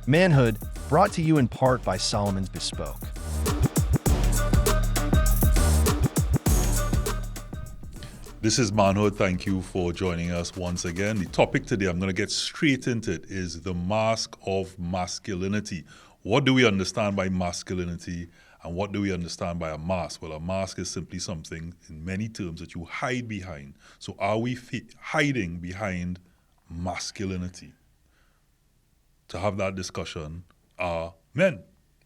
Manhood, brought to you in part by Solomon's Bespoke. This is Manhood. Thank you for joining us once again. The topic today, I'm going to get straight into it, is the mask of masculinity. What do we understand by masculinity and what do we understand by a mask? Well, a mask is simply something, in many terms, that you hide behind. So are we hiding behind masculinity? To have that discussion are men.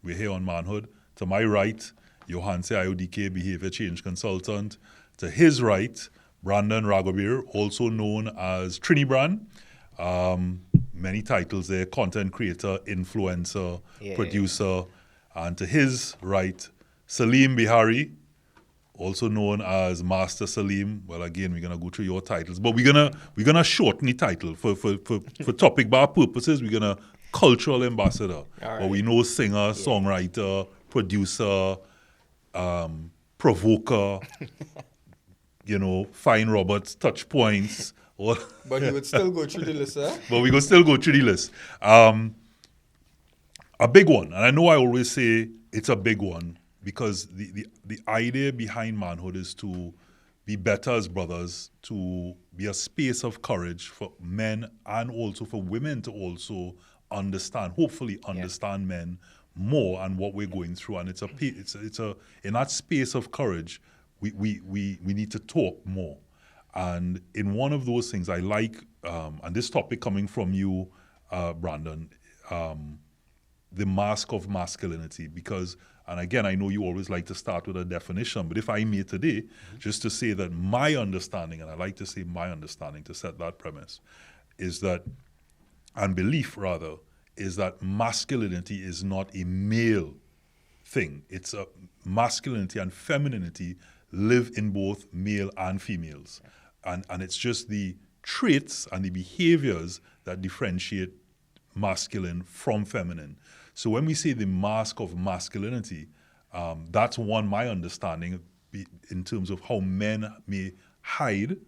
We're here on Manhood. To my right, Johanse IODK, Behavior Change Consultant. To his right, Brandon Ragoobir, also known as Trini Brand. Many titles there: content creator, influencer, producer. And to his right, Saleem Beharry, also known as Master Saleem. Well, again, we're gonna go through your titles, but we're gonna shorten the title for topic bar purposes. We're gonna cultural ambassador. Right. But we know singer, songwriter, producer, provoker. Fine Roberts, touch points. But you would still go through the list, huh? But we could still go through the list. A big one, and I know I always say it's a big one because the idea behind manhood is to be better as brothers, to be a space of courage for men and also for women to also understand, hopefully understand men more and what we're going through. And it's a in that space of courage, we need to talk more. And in one of those things, I like, and this topic coming from you, Brandon, the mask of masculinity, because, and again, I know you always like to start with a definition, but if I may today, just to say that my understanding, and I like to say my understanding to set that premise, is that, and belief rather, is that masculinity is not a male thing. It's a masculinity and femininity live in both male and females. And it's just the traits and the behaviors that differentiate masculine from feminine. So when we say the mask of masculinity, that's my understanding in terms of how men may hide,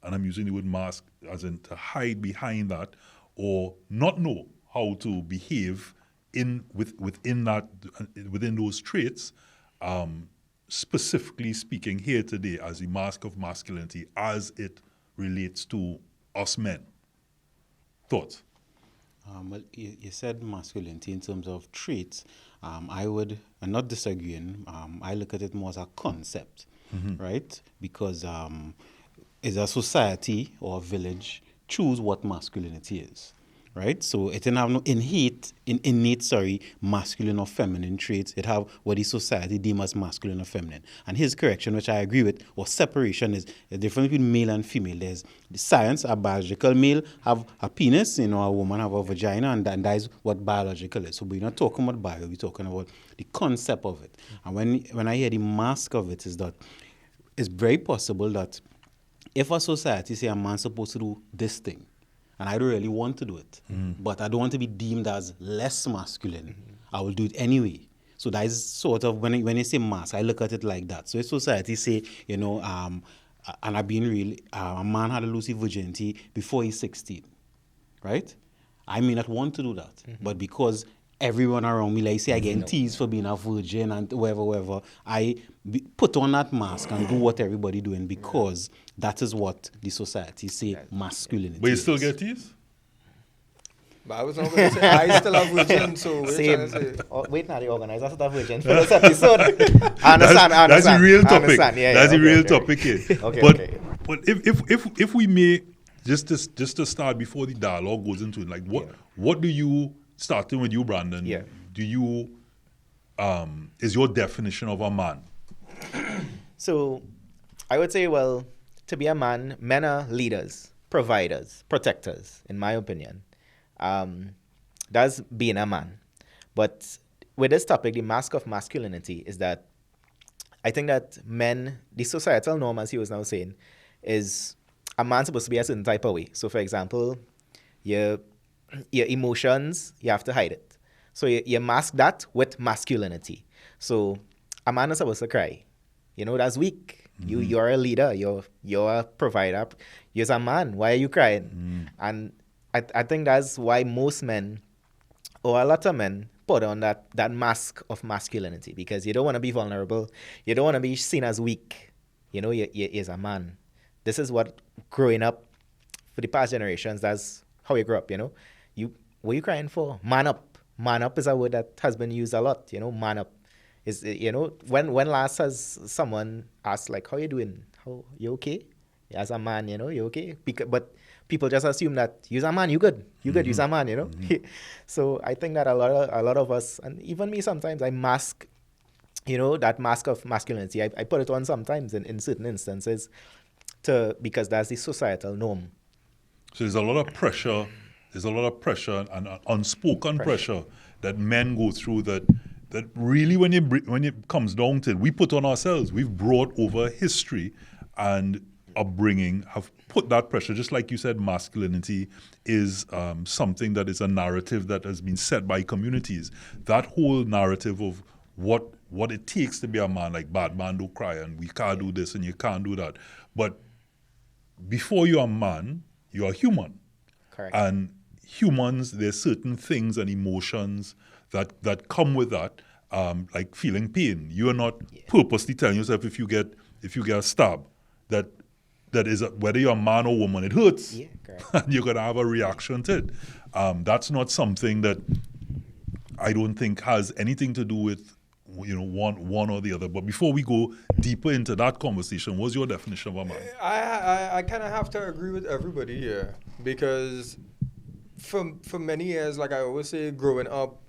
and I'm using the word mask as in to hide behind that, or not know how to behave within those traits, specifically speaking here today as the mask of masculinity as it relates to us men. Thoughts? Well, you said masculinity in terms of traits. I'm not disagreeing. I look at it more as a concept, right? Because as a society or a village choose what masculinity is. Right, so it didn't have no innate, masculine or feminine traits. It have what the society deem as masculine or feminine. And his correction, which I agree with, or separation, is the difference between male and female. There's the science, a biological male have a penis, a woman have a vagina, and that is what biological is. So we're not talking about bio, we're talking about the concept of it. And when I hear the mask of it, is that it's very possible that if a society say a man's supposed to do this thing, and I don't really want to do it, but I don't want to be deemed as less masculine. I will do it anyway. So that is sort of, when you say mask, I look at it like that. So if society say, and I've been real, a man had a loosey virginity before he's 16, right? I may not want to do that, but because everyone around me, like say, I get teased for being a virgin and whatever, I put on that mask and do what everybody doing because that is what the society say masculinity. But you still get teased? But I was not going to say, I still have virgin, so we're trying to say. Wait, now the organizer still have virgin for this episode. I understand. That's a real topic. That's a real topic here. But if we may, just to start before the dialogue goes into it, like what do you, starting with you, Brandon, do you, is your definition of a man? So I would say, well, to be a man, men are leaders, providers, protectors, in my opinion. That's being a man. But with this topic, the mask of masculinity is that I think that men, the societal norm, as he was now saying, is a man supposed to be a certain type of way. So, for example, your emotions, you have to hide it. So you mask that with masculinity. So a man is supposed to cry. That's weak. You're a leader. You're a provider. You're a man. Why are you crying? And I think that's why most men or a lot of men put on that mask of masculinity because you don't want to be vulnerable. You don't want to be seen as weak. You know, you're a man. This is what growing up for the past generations, that's how you grew up, you know. What are you crying for? Man up. Man up is a word that has been used a lot, you know, man up. Is, you know, when last has someone asked, like, how you doing? How, you okay? As a man, you know, you okay? But people just assume that you're a man, you good. You good, you're a man, you know. So I think that a lot of us, and even me sometimes, I mask, you know, that mask of masculinity. I put it on sometimes in certain instances because that's the societal norm. So there's a lot of pressure. There's a lot of pressure and unspoken pressure that men go through that really, when it comes down to it, we put on ourselves. We've brought over history and upbringing, have put that pressure. Just like you said, masculinity is something that is a narrative that has been set by communities. That whole narrative of what it takes to be a man, like bad man don't cry and we can't do this and you can't do that. But before you're a man, you're a human. Correct. And humans, there's certain things and emotions that come with that, like feeling pain. You're not purposely telling yourself if you get a stab that is whether you're a man or woman, it hurts. Yeah, correct. And you're gonna have a reaction to it. That's not something that I don't think has anything to do with, you know, one or the other. But before we go deeper into that conversation, what's your definition of a man? I kind of have to agree with everybody here because for many years, like I always say, growing up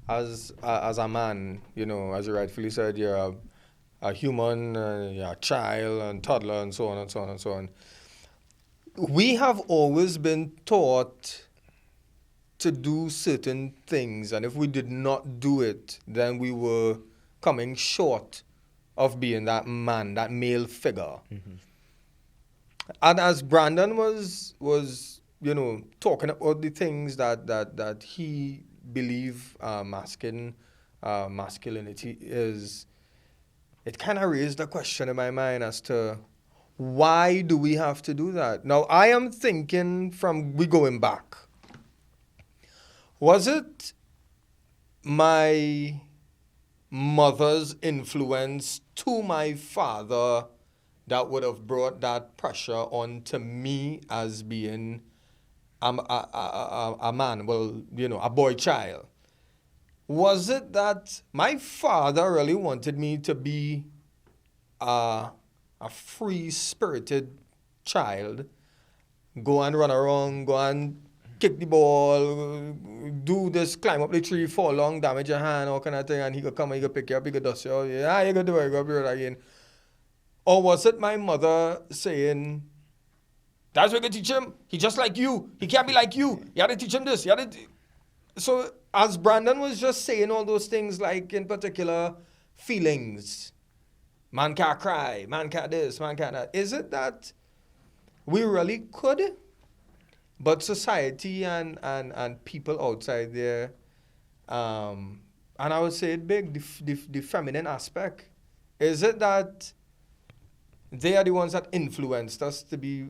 as a man, you know, as you rightfully said, you're a human, you're a child and toddler and so on and so on and so on. We have always been taught to do certain things, and if we did not do it, then we were coming short of being that man, that male figure. Mm-hmm. And as Brandon was you know, talking about the things that he believed masculinity is, it kind of raised a question in my mind as to why do we have to do that? Now, I am thinking we going back. Was it my mother's influence to my father that would have brought that pressure onto me as being a man, well, you know, a boy child? Was it that my father really wanted me to be a free-spirited child, go and run around, go and kick the ball, do this, climb up the tree, fall long, damage your hand, all kind of thing, and he could come and he could pick you up, he could dust you out, yeah, you could do it, you could do it again? Or was it my mother saying, that's what you teach him, he just like you, he can't be like you have to teach him this, So, as Brandon was just saying all those things, like in particular, feelings, man can't cry, man can't this, man can't that, is it that we really could? But society and people outside there, and I would say it big, the feminine aspect, is it that they are the ones that influenced us to be,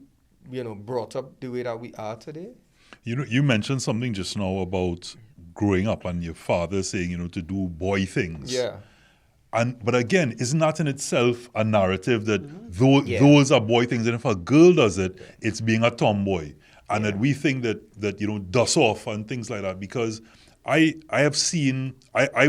you know, brought up the way that we are today? You know, you mentioned something just now about growing up and your father saying, you know, to do boy things. Yeah. But again, isn't that in itself a narrative that those are boy things, and if a girl does it, it's being a tomboy? And that we think that you know, dust off and things like that. Because I have seen, I have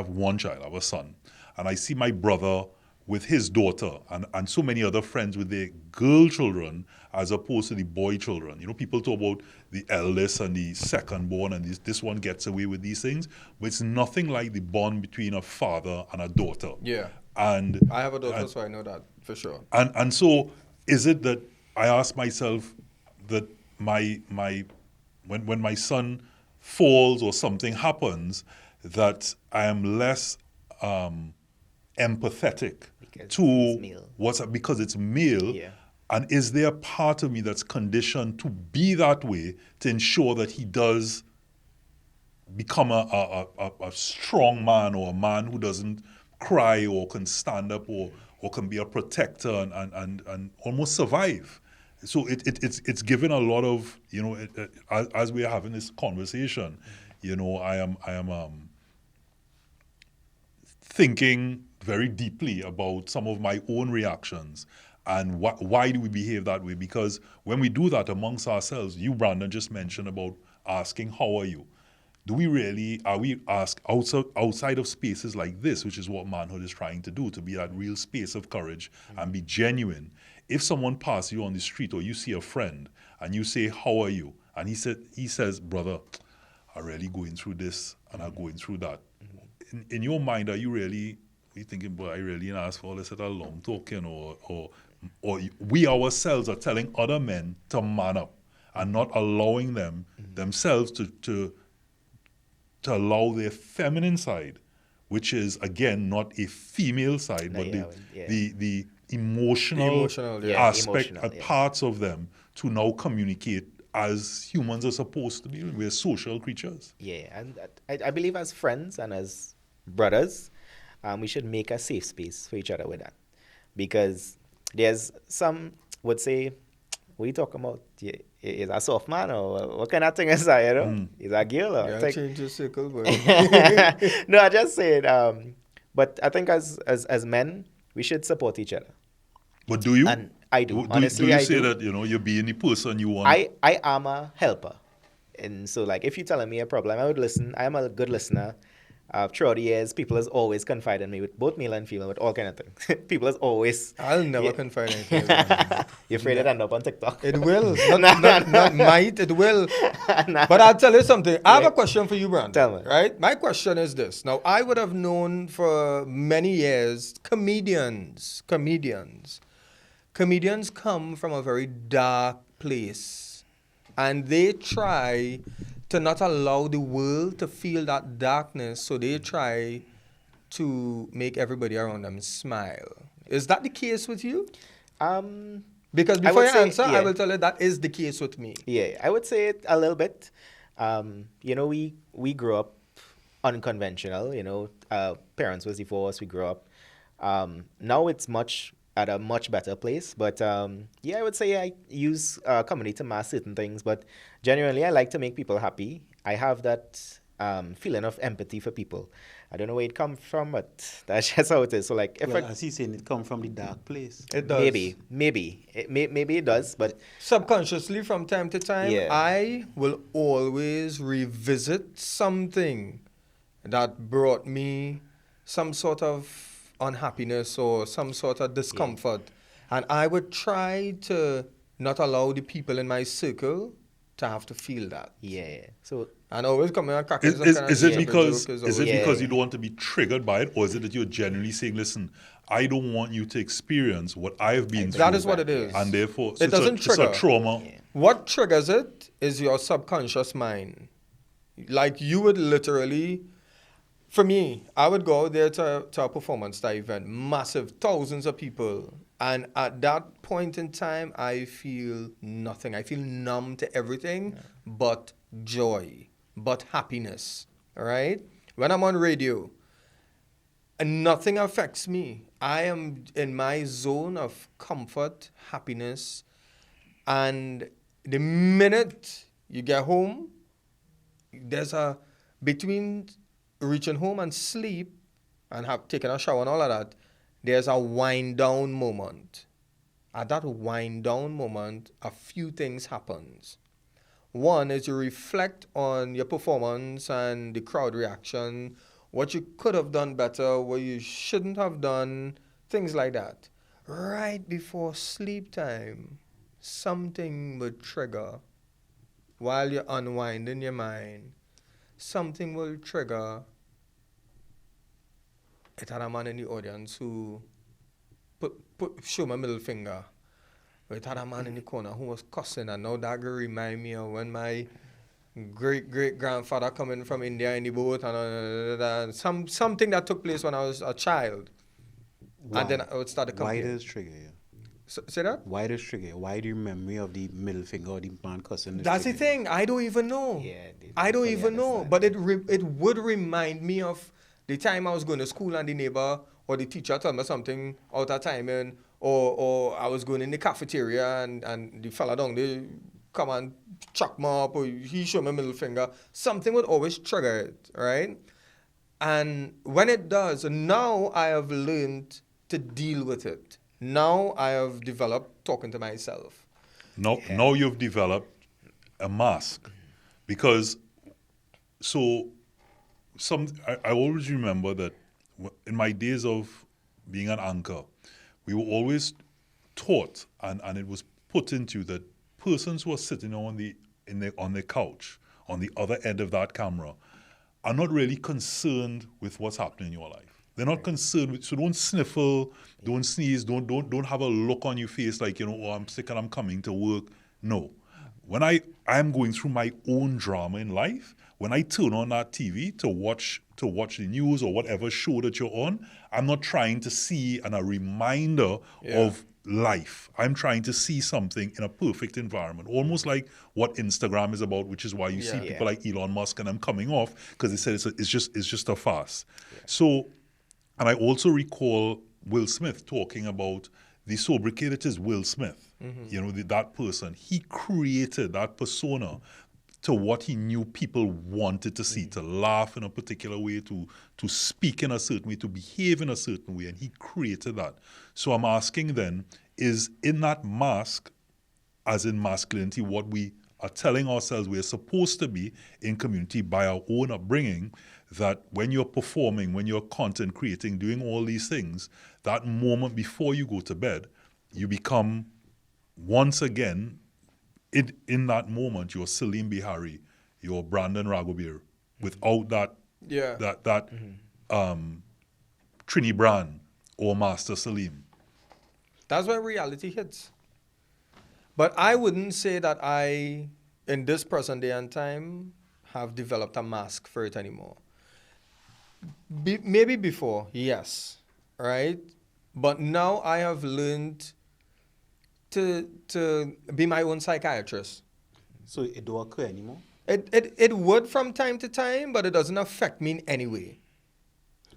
one child, I have a son, and I see my brother with his daughter and so many other friends with their girl children as opposed to the boy children. You know, people talk about the eldest and the second born and this one gets away with these things, but it's nothing like the bond between a father and a daughter. Yeah. And I have a daughter, so I know that for sure. And so is it that I ask myself that when my son falls or something happens, that I am less empathetic because it's male. Yeah. And is there a part of me that's conditioned to be that way to ensure that he does become a strong man, or a man who doesn't cry or can stand up or can be a protector and almost survive? So it's given a lot of, you know, as we are having this conversation, I am thinking very deeply about some of my own reactions and why do we behave that way? Because when we do that amongst ourselves, you, Brandon, just mentioned about asking, how are you? Are we asked outside of spaces like this, which is what manhood is trying to do, to be that real space of courage and be genuine? If someone passes you on the street or you see a friend and you say, how are you? And he says, brother, I'm really going through this and I'm going through that. In your mind, are you thinking, boy, I really didn't ask for all this at a long talking, or we ourselves are telling other men to man up and not allowing them themselves to allow their feminine side, which is again not a female side, but the emotional aspect parts of them to now communicate as humans are supposed to be. We're social creatures. Yeah, and I believe as friends and as brothers, we should make a safe space for each other with that. Because there's some would say, what are you talking about? Is a soft man or what kind of thing is that, Is a girl or Yeah, change your circle, but no, I just said, but I think as men, we should support each other. But do you? And I do. Honestly, do you say do. that, you're being the person you want? I am a helper. And so, like, if you're telling me a problem, I would listen. I am a good listener. Throughout the years, people has always confided in me with both male and female, with all kind of things. People has always... I'll never confide in you. You're afraid it end up on TikTok? It will. Not might, it will. But I'll tell you something. I have a question for you, Brandon. Tell me. Right? My question is this. Now, I would have known for many years comedians come from a very dark place. And they try to not allow the world to feel that darkness, so they try to make everybody around them smile. Is that the case with you? Because before you answer, I will tell you that is the case with me. Yeah, I would say it a little bit. We grew up unconventional. Parents was divorced. We grew up. Now it's at a much better place. But I would say I use comedy to mask certain things. But genuinely, I like to make people happy. I have that feeling of empathy for people. I don't know where it comes from, but that's just how it is. So, like, as he's saying, it comes from the dark place. It does. Maybe it does, but subconsciously, from time to time, I will always revisit something that brought me some sort of unhappiness or some sort of discomfort, and I would try to not allow the people in my circle to have to feel that. Yeah. So. And always coming and cracking Is it because you don't want to be triggered by it, or is it that you're genuinely saying, listen, I don't want you to experience what I've been through. That is what it is. And therefore, it doesn't trigger. It's a trauma. Yeah. What triggers it is your subconscious mind. Like you would literally, for me, I would go there to a performance, that event, massive, thousands of people. And at that point in time, I feel nothing. I feel numb to everything but joy. But happiness, all right? When I'm on radio, and nothing affects me. I am in my zone of comfort, happiness, and the minute you get home, there's between reaching home and sleep and have taken a shower and all of that, there's a wind down moment. At that wind down moment, a few things happens. One is you reflect on your performance and the crowd reaction, what you could have done better, what you shouldn't have done, things like that. Right before sleep time, something would trigger while you're unwinding your mind. Something will trigger. It had a man in the audience who show my middle finger. It had a man in the corner who was cussing, and now that remind me of when my great-great-grandfather coming from India in the boat, and something that took place when I was a child. Wow. And then I would start to complain. Why does trigger you? Say that? Why does trigger you? Why do you memory of the middle finger or the man cussing? That's the thing. I don't even know. Yeah, I don't even know. But it would remind me of the time I was going to school and the neighbor or the teacher told me something out of timing, or I was going in the cafeteria and the fella down there come and chuck me up, or he show me middle finger, something would always trigger it, right? And when it does, now I have learned to deal with it. Now I have developed talking to myself. Now you've developed a mask, because I always remember that in my days of being an anchor, we were always taught, and it was put into you, that persons who are sitting on the couch on the other end of that camera are not really concerned with what's happening in your life. They're not concerned with, so don't sniffle, don't sneeze, don't have a look on your face like, oh, I'm sick and I'm coming to work. No. When I'm going through my own drama in life, when I turn on that TV to watch the news or whatever show that you're on, I'm not trying to see a reminder of life. I'm trying to see something in a perfect environment, almost like what Instagram is about, which is why you see people like Elon Musk and them coming off, because they said it's just a farce. Yeah. So, and I also recall Will Smith talking about the sobriquet that is Will Smith. That person, he created that persona to what he knew people wanted to see, to laugh in a particular way, to speak in a certain way, to behave in a certain way, and he created that. So I'm asking then, is in that mask, as in masculinity, what we are telling ourselves we're supposed to be in community by our own upbringing, that when you're performing, when you're content creating, doing all these things, that moment before you go to bed, you become, once again, in that moment, you're Saleem Beharry, you're Brandon Ragoobir, without that Trini Brand or Master Saleem. That's where reality hits. But I wouldn't say that I, in this present day and time, have developed a mask for it anymore. Maybe before, yes, right? But now I have learned to be my own psychiatrist. So it don't occur anymore? It would from time to time, but it doesn't affect me in any way.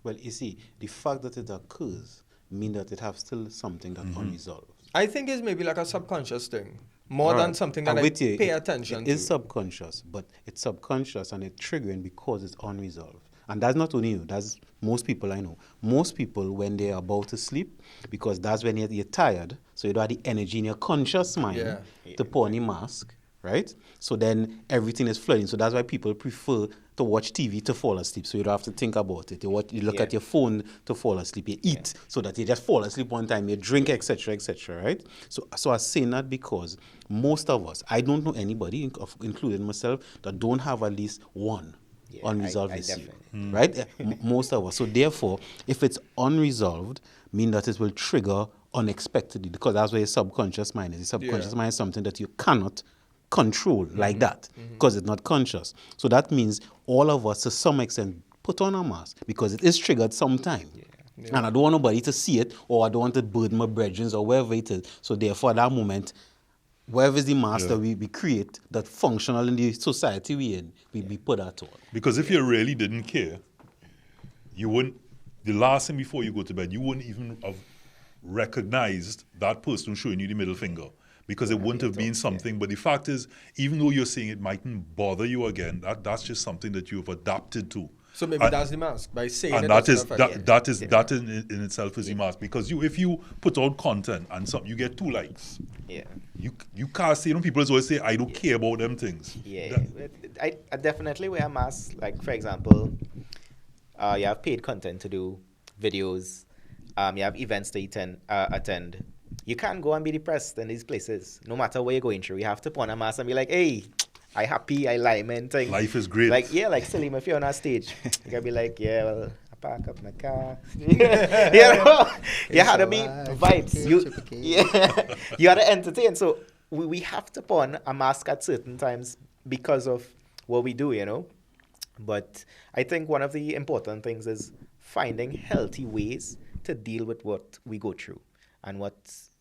Well, you see, the fact that it occurs means that it has still something that's unresolved. I think it's maybe like a subconscious thing, more than something that I pay attention to. It is subconscious, but it's subconscious and it's triggering because it's unresolved. And that's not only you, that's most people I know. Most people, when they're about to sleep, because that's when you're tired, so you don't have the energy in your conscious mind to put on a mask, right? So then everything is flooding. So that's why people prefer to watch TV to fall asleep, so you don't have to think about it. You look at your phone to fall asleep. You eat so that you just fall asleep one time. You drink, etc., right? So I say that because most of us, I don't know anybody, including myself, that don't have at least one unresolved issue, right? Most of us. So therefore, if it's unresolved, mean that it will trigger unexpectedly, because that's where your subconscious mind is. The subconscious mind is something that you cannot control like that, because it's not conscious. So that means all of us, to some extent, put on a mask because it is triggered sometime. And I don't want nobody to see it, or I don't want to burden my brethren or wherever it is. So therefore, at that moment, wherever is the mask that we create that functional in the society we in, we put that on. Because if you really didn't care, you wouldn't, the last thing before you go to bed, you wouldn't even have recognized that person showing you the middle finger, because it wouldn't have been something. But the fact is, even though you're saying it mightn't bother you again, that's just something that you've adapted to. So maybe that's the mask, by saying and it. That in itself is the mask, because if you put out content and you get 2 likes. You can't say, people always say, I don't care about them things. I definitely wear a mask. Like, for example, you have paid content to do videos, you have events to attend. You can't go and be depressed in these places, no matter where you're going through. You have to put on a mask and be like, hey, I happy, I lament. Life is great. Like Saleem, if you're on a stage, you gotta be like, I park up my car. You had to be vibes. You had to entertain. So we have to put on a mask at certain times because of what we do, But I think one of the important things is finding healthy ways to deal with what we go through and what's,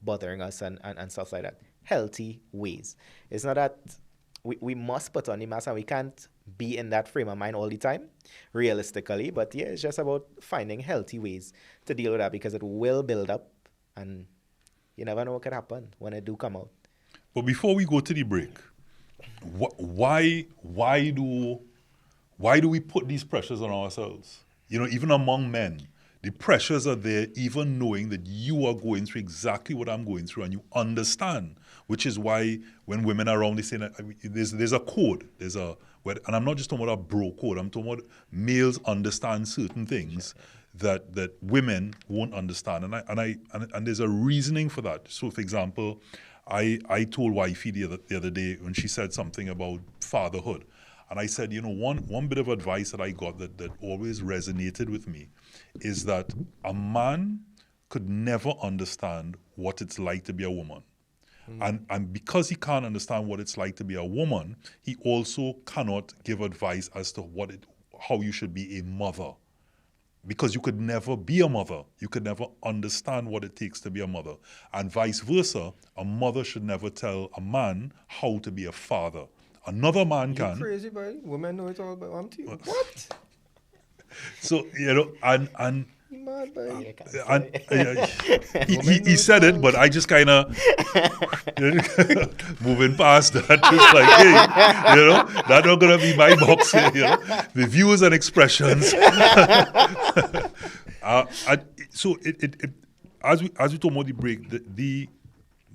bothering us and stuff like that. Healthy ways. It's not that we must put on the mask and we can't be in that frame of mind all the time, realistically. But it's just about finding healthy ways to deal with that, because it will build up and you never know what could happen when it do come out. But before we go to the break, why do we put these pressures on ourselves? You know, even among men, the pressures are there, even knowing that you are going through exactly what I'm going through and you understand, which is why when women are around, they say that there's a code. And I'm not just talking about a bro code, I'm talking about males understand certain things that women won't understand. And there's a reasoning for that. So, for example, I told wifey the other day when she said something about fatherhood. And I said, you know, one bit of advice that I got that always resonated with me is that a man could never understand what it's like to be a woman. And because he can't understand what it's like to be a woman, he also cannot give advice as to how you should be a mother. Because you could never be a mother. You could never understand what it takes to be a mother. And vice versa, a mother should never tell a man how to be a father. Another man can. You crazy, boy. Women know it all, but I'm to you. What? So, you know, and You mad, boy. he said it, but I just kind of moving past that. Just like, hey, you know, that's not gonna be my box here. You know, the views and expressions. So as we talk about the break,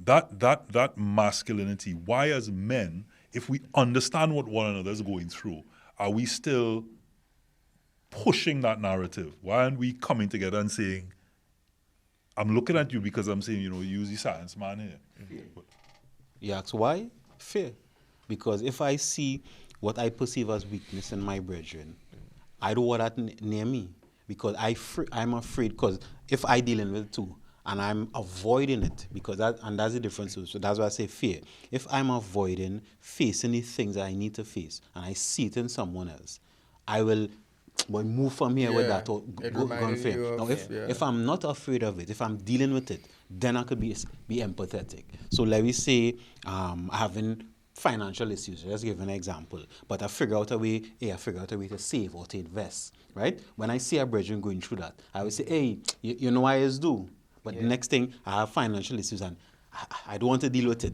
that masculinity. Why, as men, if we understand what one another is going through, are we still pushing that narrative? Why aren't we coming together and saying, I'm looking at you because I'm saying, you know, use the science man here. You ask why? Fear. Because if I see what I perceive as weakness in my brethren, I don't want that near me. Because I'm afraid, because if I dealing with it too, and I'm avoiding it, because that's the difference. So that's why I say fear. If I'm avoiding facing the things that I need to face, and I see it in someone else, I will move from here with that or go on fear. Now, if I'm not afraid of it, if I'm dealing with it, then I could be empathetic. So let me say having financial issues. Let's give an example. But I figure out a way to save or to invest, right? When I see a brethren going through that, I would say, hey, you know what I do. But the next thing, I have financial issues and I don't want to deal with it.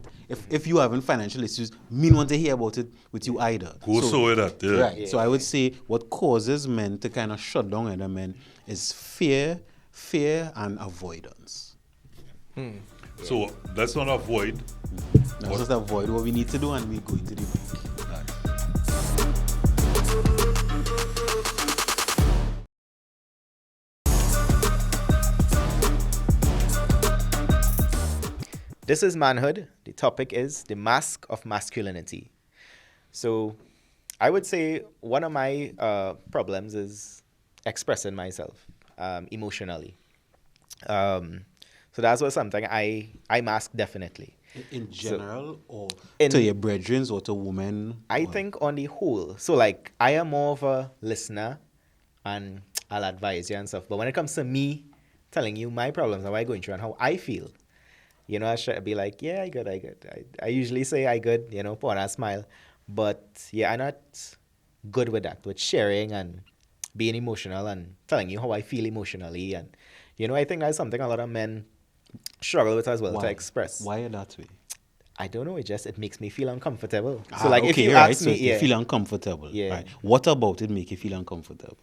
If you having financial issues, me don't want to hear about it with you either. So with that, yeah. Right. So I would say what causes men to kind of shut down other men is fear and avoidance. So let's not avoid. Let's just avoid what we need to do and we go into the break. This is manhood. The topic is the mask of masculinity. So I would say one of my problems is expressing myself emotionally. So that's what something I mask definitely. In general, or to your brethren or to women? I think on the whole. So like I am more of a listener and I'll advise you and stuff. But when it comes to me telling you my problems, how I going through and how I feel, you know, I should be like, yeah, I good. I usually say I good, you know, put on a smile. But yeah, I'm not good with that, with sharing and being emotional and telling you how I feel emotionally. And, you know, I think that's something a lot of men struggle with as well to express. Why that way? I don't know. It makes me feel uncomfortable. So like if you ask me, you feel uncomfortable. Yeah. Right. What about it make you feel uncomfortable?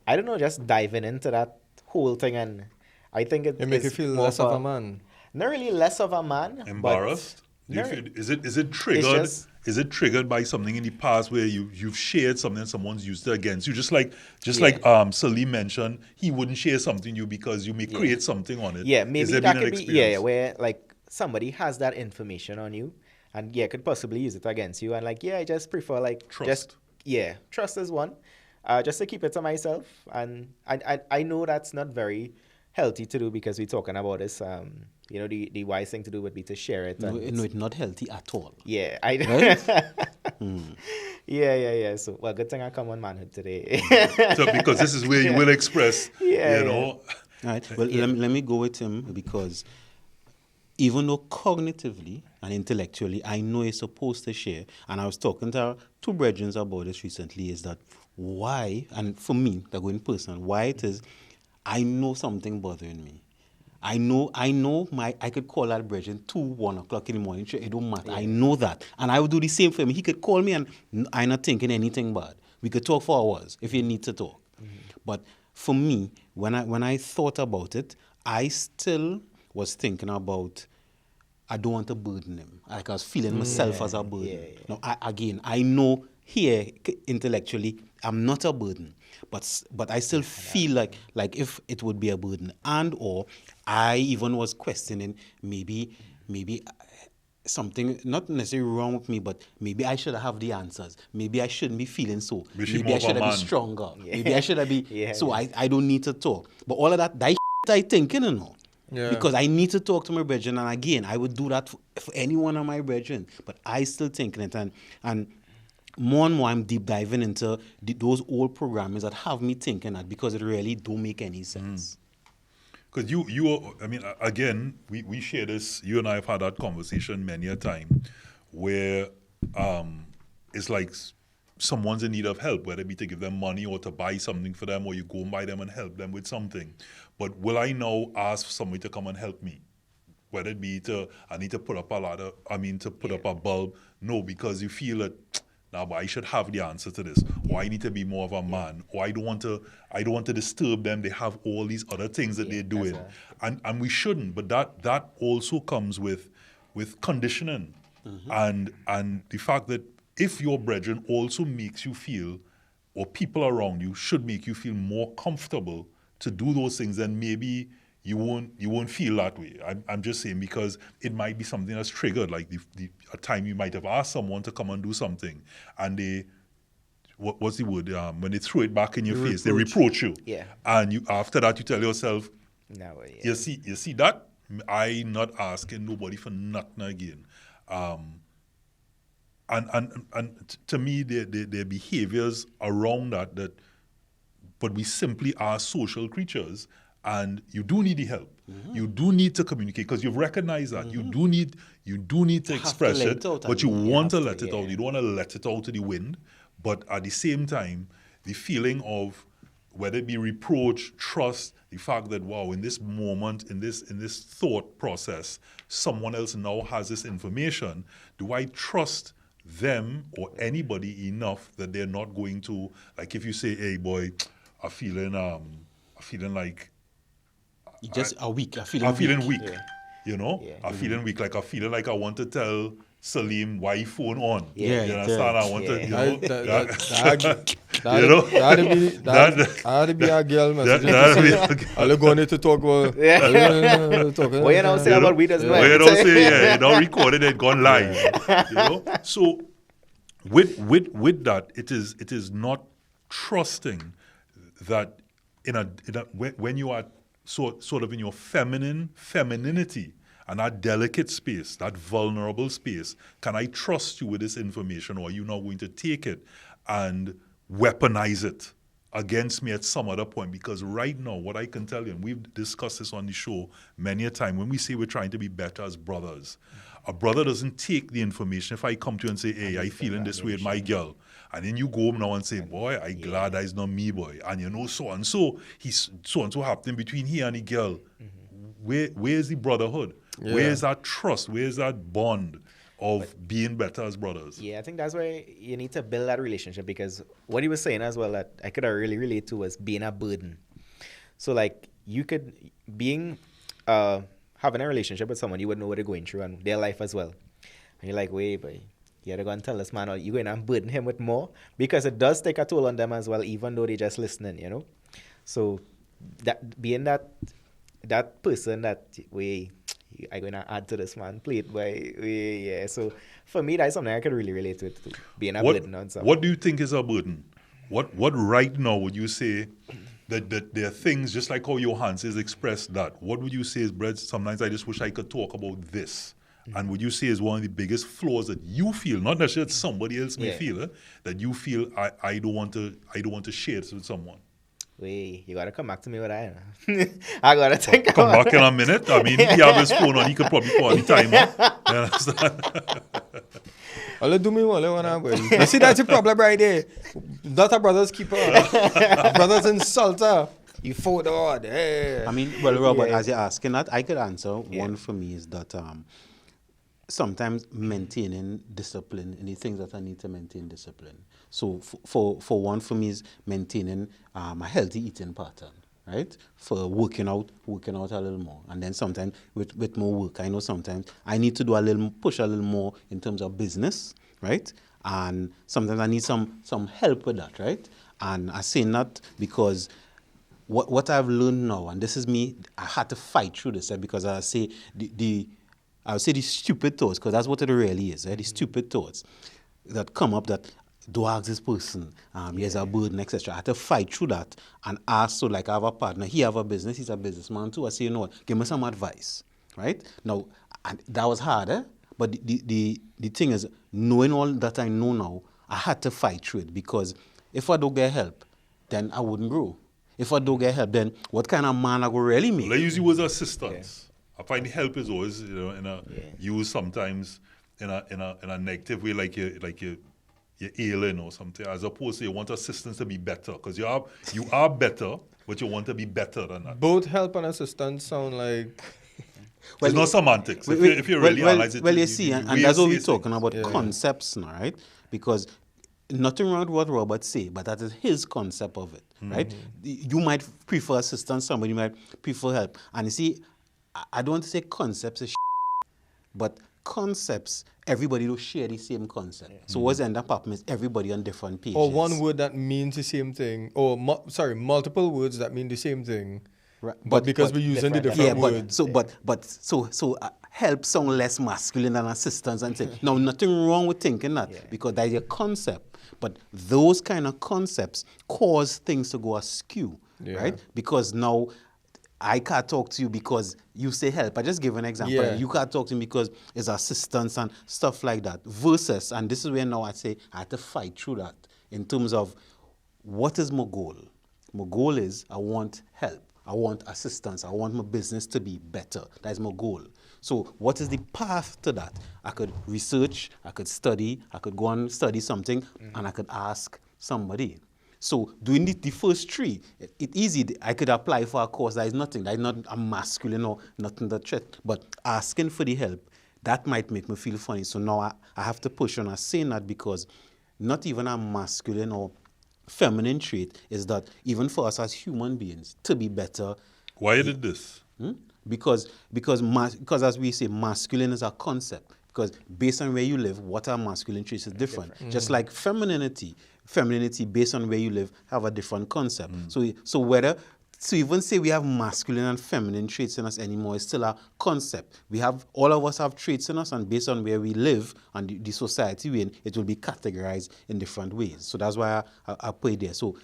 I don't know, just diving into that whole thing, and I think it make you feel less of a man. Not really less of a man. Embarrassed? Is it triggered? Is it triggered by something in the past where you've shared something and someone's used it against you? Just like Saleem mentioned, he wouldn't share something to you because you may create something on it. Yeah, maybe that could be where like somebody has that information on you and could possibly use it against you, and like I just prefer like trust. Trust is one. Just to keep it to myself, and I know that's not very healthy to do because we're talking about this. You know, the wise thing to do would be to share it. No, it's not healthy at all. Yeah, Yeah. So, well, good thing I come on manhood today. So, because this is where you will express, you know. All right. Well, let me go with him because even though cognitively and intellectually, I know he's supposed to share, and I was talking to two brethren about this recently, is that why, and for me, to go in person, why it is, I know something bothering me. I know I could call that brethren 1 o'clock in the morning. It don't matter. I know that. And I would do the same for him. He could call me and I'm not thinking anything bad. We could talk for hours if you need to talk. But for me, when I thought about it, I still was thinking about I don't want to burden him. Like I was feeling myself as a burden. Now, I know here intellectually I'm not a burden, but I still feel like if it would be a burden, and or I even was questioning maybe something not necessarily wrong with me, but maybe I should have the answers. Maybe I shouldn't be feeling so. Maybe I should have been stronger. Maybe I should have been so I don't need to talk. But all of that I thinking, you know. Yeah. Because I need to talk to my brethren, and again, I would do that for any one of my brethren. But I still thinking it, and more and more I'm deep diving into those old programmings that have me thinking that, because it really don't make any sense. Because again, we share this. You and I have had that conversation many a time, where it's like someone's in need of help, whether it be to give them money or to buy something for them, or you go and buy them and help them with something. But will I now ask somebody to come and help me? Whether it be I need to put up a ladder, to put up a bulb. No, because you feel that, but I should have the answer to this. Or I need to be more of a man. Or I don't want to disturb them. They have all these other things that they're doing. And we shouldn't. But that also comes with conditioning. And the fact that if your brethren also makes you feel, or people around you should make you feel more comfortable to do those things, then maybe you won't feel that way. I'm just saying, because it might be something that's triggered, like a time you might have asked someone to come and do something, and they, what's the word? When they throw it back in your face, they reproach you. Yeah. And after that, you tell yourself, no, you see that? I'm not asking nobody for nothing again. And to me, there are behaviors around that, but we simply are social creatures, and you do need the help. You do need to communicate, because you've recognized that. You do need to express it, but you want to let it out. You don't want to let it out to the wind. But at the same time, the feeling of, whether it be reproach, trust, the fact that, wow, in this moment, in this thought process, someone else now has this information. Do I trust them or anybody enough that they're not going to, like, if you say, hey boy, I'm feeling like I'm feeling weak. Yeah. You know? Yeah. I'm feeling weak, like I'm feeling like I want to tell Saleem why he phone on. Yeah. You understand? I want to, you know. That'd be a girl message. I'll go need to talk about. What you don't say about we doesn't know. What you don't say, you don't record it, it gone live. You know? So with that, it is not trusting that when you are sort of in your femininity and that delicate space, that vulnerable space, can I trust you with this information, or are you not going to take it and weaponize it against me at some other point? Because right now, what I can tell you, and we've discussed this on the show many a time, when we say we're trying to be better as brothers, a brother doesn't take the information. If I come to you and say, hey, I feeling this way with my girl, and then you go home now and say, boy, I glad that is not me, boy. And you know, so-and-so happening between he and the girl. Where is the brotherhood? Yeah. Where is that trust? Where is that bond of being better as brothers? Yeah, I think that's where you need to build that relationship, because what he was saying as well that I could really relate to was being a burden. So like you could, having a relationship with someone, you would know what they're going through and their life as well. And you're like, wait, boy, you gotta go and tell this man, or you're going to burden him with more, because it does take a toll on them as well, even though they're just listening, you know? So that being that person that I'm going to add to this man plate, but so for me, that's something I could really relate to, being a burden on someone. What do you think is a burden? What right now would you say that there are things, just like how Johan says, express that? What would you say is, Brett, sometimes I just wish I could talk about this? And would you say is one of the biggest flaws that you feel, not necessarily that somebody else may feel, that you feel I don't want to share this with someone? Wait, you gotta come back to me with that. I gotta think come back in a minute. I mean, if he have his phone on, he could probably call the timer. You understand? I'll do me one. You see, that's the problem right there. Not a brother's keeper. A brother's insulter. You forward. Hey. I mean, well, Robert, Yeah. as you're asking that, I could answer. One for me is that sometimes maintaining discipline in the things that I need to maintain discipline. So for one for me is maintaining a healthy eating pattern, right? For working out a little more. And then sometimes with more work, I know sometimes I need to push a little more in terms of business, right? And sometimes I need some help with that, right? And I say that because what I've learned now, and this is me, I had to fight through this, because I say I would say these stupid thoughts, because that's what it really is, right? These stupid thoughts that come up that, do I ask this person, he has a burden, etc. I had to fight through that and ask, so like I have a partner, he have a business, he's a businessman too. I say, you know what, give me some advice, right? Now, and that was hard, but the thing is, knowing all that I know now, I had to fight through it, because if I don't get help, then I wouldn't grow. If I don't get help, then what kind of man I go really make? Well, I use you as assistance. I find help is always, used sometimes in a negative way, like you're ailing or something, as opposed to you want assistance to be better, because you are better, but you want to be better than that. Both help and assistance sound like... It's not semantics. If you really analyze it, you see, and that's what we're talking things. about, concepts now, right? Because nothing wrong with what Robert say, but that is his concept of it, right? You might prefer assistance, somebody might prefer help. And you see, I don't want to say concepts is but concepts, everybody will share the same concept. So what's end up happening is everybody on different pages. Or one word that means the same thing. Or, multiple words that mean the same thing. Right. But because we're using the different words. So help sound less masculine than assistance, and say, no, nothing wrong with thinking that, because that is a concept. But those kind of concepts cause things to go askew, right? Because now I can't talk to you because you say help. I just give an example. Yeah. You can't talk to me because it's assistance and stuff like that. Versus, and this is where now I say I had to fight through that in terms of what is my goal. My goal is I want help. I want assistance. I want my business to be better. That is my goal. So what is the path to that? I could research, I could study, I could go and study something, and I could ask somebody. So doing the first three, it's easy. I could apply for a course. That is nothing. That is not a masculine or nothing that threat. But asking for the help, that might make me feel funny. So now I have to push on saying that, because not even a masculine or feminine trait is that even for us as human beings to be better. Why did this? Because as we say, masculine is a concept. Because based on where you live, what are masculine traits is different. Just like femininity based on where you live have a different concept. So whether to even say we have masculine and feminine traits in us anymore is still a concept. All of us have traits in us, and based on where we live and the society we're in, it will be categorized in different ways. So that's why I put it there. So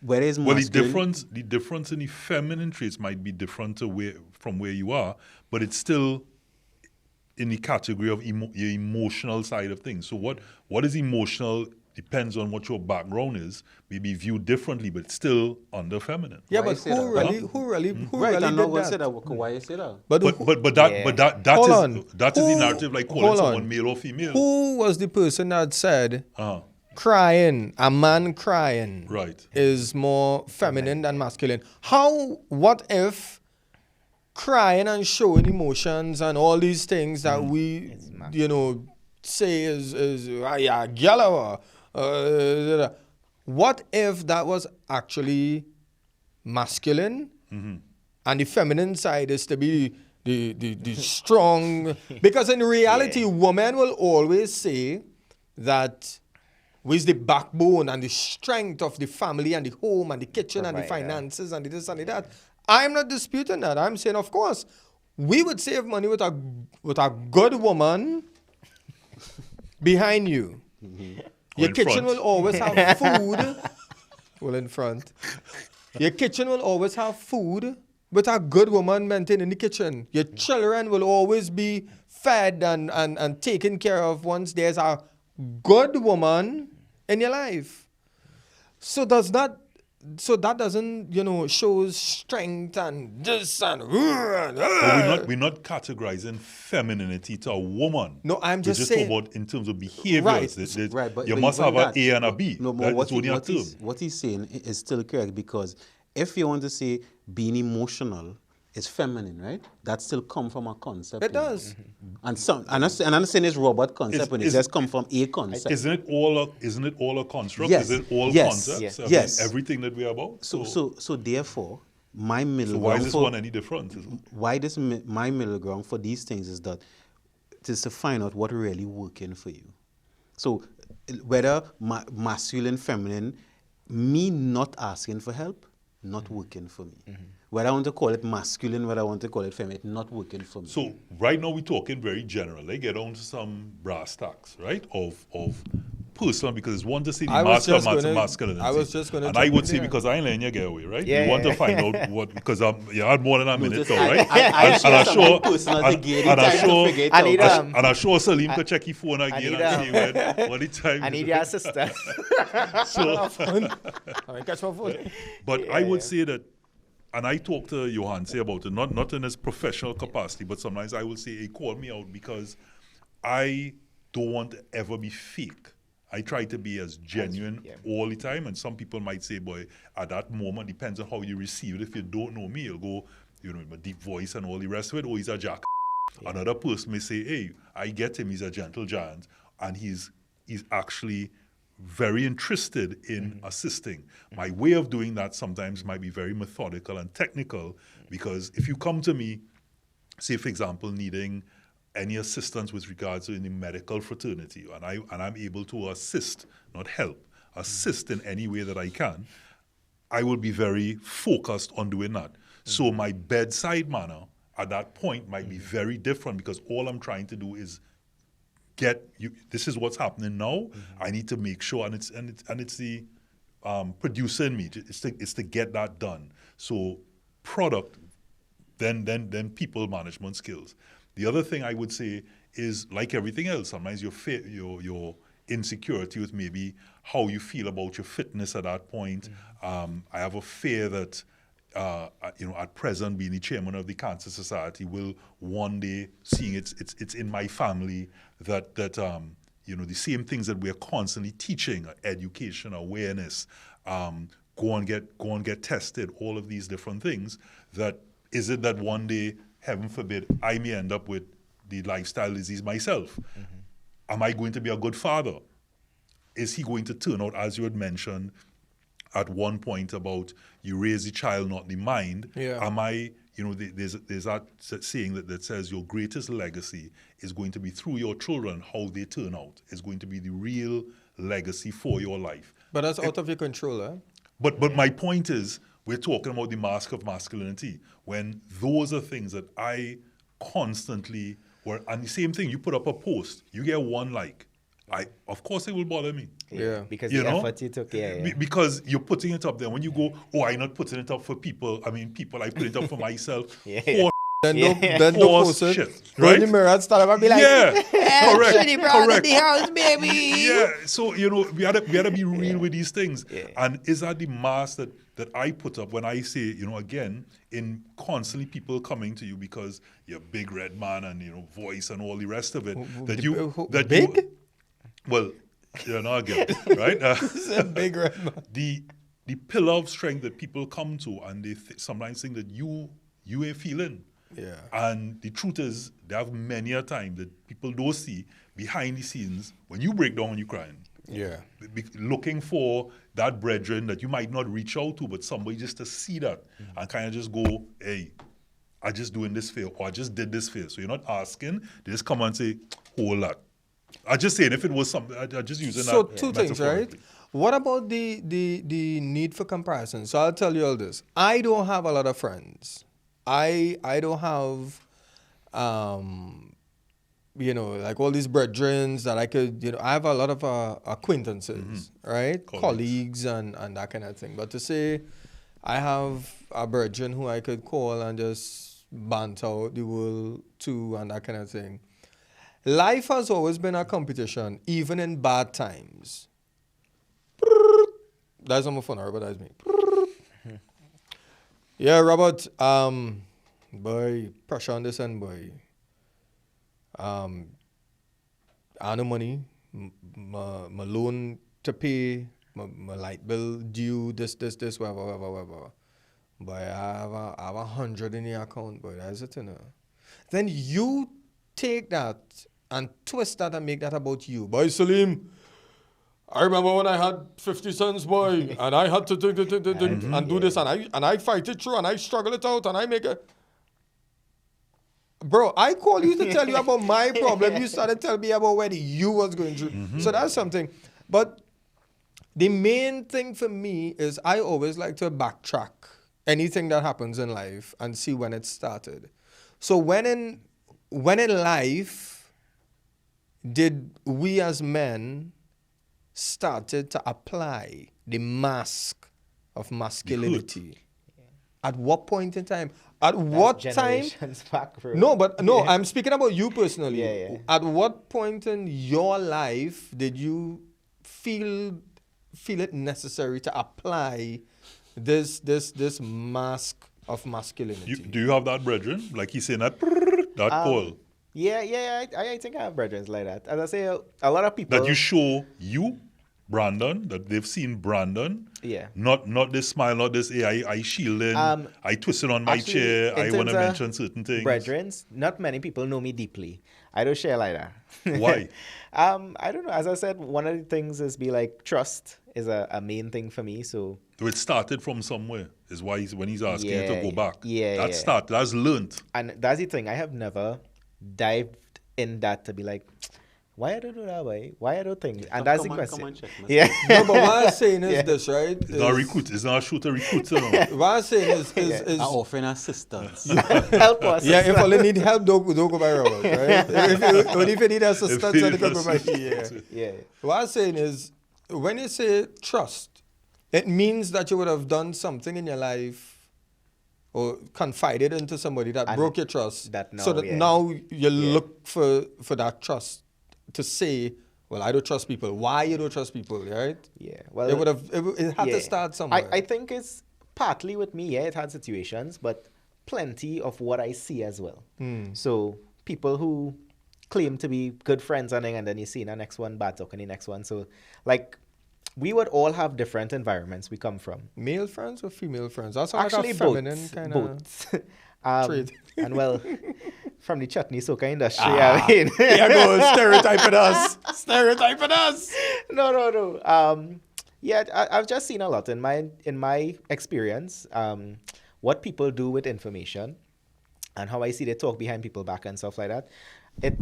whether it's masculine, the difference in the feminine traits might be different from where you are, but it's still in the category of your emotional side of things. So what is emotional depends on what your background is, maybe viewed differently, but still under feminine. Yeah, Why but you say who really right, did I'm not going to that? say that. Why you say that? But Hold on. that is the narrative, like calling Hold someone on. male or female. Who was the person that said Uh-huh. crying, a man crying, Right. is more feminine than masculine? What if crying and showing emotions and all these things that we, say is yellow? What if that was actually masculine, and the feminine side is to be the strong? Because in reality, women will always say that with the backbone and the strength of the family and the home and the kitchen and the finances and the this and the that. I'm not disputing that. I'm saying, of course, we would save money with a good woman behind you. Your in kitchen front. will always have food. Well, in front. Your kitchen will always have food with a good woman maintained in the kitchen. Your children will always be fed and taken care of once there's a good woman in your life. So that doesn't, shows strength and this and But we're not categorizing femininity to a woman. No, I'm just we're saying- talking about in terms of behaviors. Right. Right, but You but must even have that- an A and a B. No, That but is only a term. what he's saying is still correct, because if you want to say being emotional is feminine, right? That still come from a concept. It does. And I'm not saying it's robot concept, but it just come from a concept. Isn't it all a construct? Yes. Is it all Yes. concepts? Yeah. I Yes. mean, everything that we're about. So therefore, my middle So why ground is this one any different? why this my middle ground for these things is that it is to find out what really working for you. So whether masculine, feminine, me not asking for help, not working for me. Whether I want to call it masculine, whether I want to call it feminine, not working for me. So right now we're talking very general. Let's get on to some brass tacks, right? Of personal, because it's one to see the masculinity. I was just gonna and I jump would in say there. because I ain't letting you get away, right? Yeah, You want yeah. to find out what, because you had more than a minute, just- though, right? I and share I'm something sure, personal and, to get and I'm time to sure, figure it I out. need and I'm sure Saleem could check your phone again need and see what the time I is. need your sister. So, All right, catch my phone. but I would say that, and I talk to Johan say about it, not in his professional capacity, but sometimes I will say, hey, call me out because I don't want to ever be fake. I try to be as genuine all the time, and some people might say, boy, at that moment, depends on how you receive it. If you don't know me, you'll go, with my deep voice and all the rest of it, oh, he's a jack. Another person may say, hey, I get him, he's a gentle giant, and he's actually very interested in assisting. My way of doing that sometimes might be very methodical and technical, because if you come to me, say for example, needing any assistance with regards to the medical fraternity, and I'm able to assist, not help, assist in any way that I can, I will be very focused on doing that. So my bedside manner at that point might be very different, because all I'm trying to do is get you. This is what's happening now. I need to make sure, and it's the producer in me. It's to get that done. So product, then people management skills. The other thing I would say is, like everything else, sometimes your insecurity with maybe how you feel about your fitness at that point. I have a fear that at present, being the chairman of the Cancer Society, will one day, seeing it's in my family, that the same things that we're constantly teaching, education, awareness, go and get tested, all of these different things. That is it that one day, heaven forbid, I may end up with the lifestyle disease myself. Am I going to be a good father? Is he going to turn out, as you had mentioned at one point, about you raise the child, not the mind? Yeah. Am I, there's that saying that says your greatest legacy is going to be through your children, how they turn out. Is going to be the real legacy for your life. But that's out of your control, eh? But my point is, we're talking about the mask of masculinity, when those are things that I constantly and the same thing, you put up a post, you get one like. Of course it will bother me. Yeah. Because You the know? effort you took, Because you're putting it up there. When you go, I'm not putting it up for people. I put it up for myself. Yeah. For Then Yeah. don't Force post it. shit, Go in right? the mirror and stand up and be like, yeah, correct. the house, baby. Yeah, so we had to be real with these things. Yeah. And is that the mask that I put up when I say, again, in constantly people coming to you because you're a big red man and voice and all the rest of it, big? Well, you're not again, right? It's a big red man. The pillar of strength that people come to, and they sometimes think that you ain't feeling. Yeah. And the truth is, there have many a time that people don't see behind the scenes when you break down and you crying. Yeah. Looking for that brethren that you might not reach out to, but somebody just to see that and kind of just go, hey, I just doing this for you, or I just did this for you. So you're not asking, they just come and say, hold that. I just saying, if it was something, I just using So that two things, right? metaphorically. What about the need for comparison? So I'll tell you all this. I don't have a lot of friends. I don't have like all these brethren that I could, I have a lot of acquaintances, right? Colleagues and that kind of thing. But to say I have a brethren who I could call and just banter out the world to and that kind of thing. Life has always been a competition, even in bad times. That's on my phone, but that's me. Yeah, Robert. Boy, pressure on this end, boy. I no money. My loan to pay. My light bill due. This, whatever. Boy, I have 100 in the account, boy. That's it, you know. Then you take that and twist that and make that about you. Boy, Saleem, I remember when I had 50 cents, boy, and I had to do this, and I fight it through, and I struggle it out, and I make it. Bro, I call you to tell you about my problem. You started telling me about what you was going through. So that's something. But the main thing for me is I always like to backtrack anything that happens in life and see when it started. So when in life did we as men started to apply the mask of masculinity? At what point in time? At what time? Back, bro. No, I'm speaking about you personally. Yeah. At what point in your life did you feel it necessary to apply this mask of masculinity? Do you have that, brethren? Like he's saying that call. Yeah. I think I have brethren like that. As I say, a lot of people That you show you, Brandon, that they've seen Brandon. Yeah. Not this smile, not this, hey, I shielding, I twisted on my actually, chair, I in want to terms of mention certain things. brethren, not many people know me deeply. I don't share like that. Why? I don't know. As I said, one of the things is be like trust is a main thing for me. So It started from somewhere, is why when he's asking you to go back. Yeah. That's learned. And that's the thing. I have never dived in that to be like, why I don't do that way? Why I don't think? And that's the question. Come on, check, Yeah. No, but what I'm saying is this, right? It's not a recruit. It's not a shooter recruiter. No. What I'm saying is I'm offering assistance. Help us. yeah, if you need help, don't go by robbers, right? if you need assistance, then you can go by Yeah. What I'm saying is, when you say trust, it means that you would have done something in your life or confided into somebody that And broke your trust. now You look for that trust to say, well, I don't trust people. Why you don't trust people, right? Yeah. Well, it had to start somewhere. I think it's partly with me. Yeah, it had situations, but plenty of what I see as well. So people who claim to be good friends and then you see the next one bad talking the next one. So like we would all have different environments we come from. Male friends or female friends? That's Actually, like a feminine kind of both. trait. And well, from the chutney soca industry, I mean. Here goes stereotyping us. No. Yeah, I've just seen a lot in my experience. What people do with information, and how I see they talk behind people back and stuff like that. It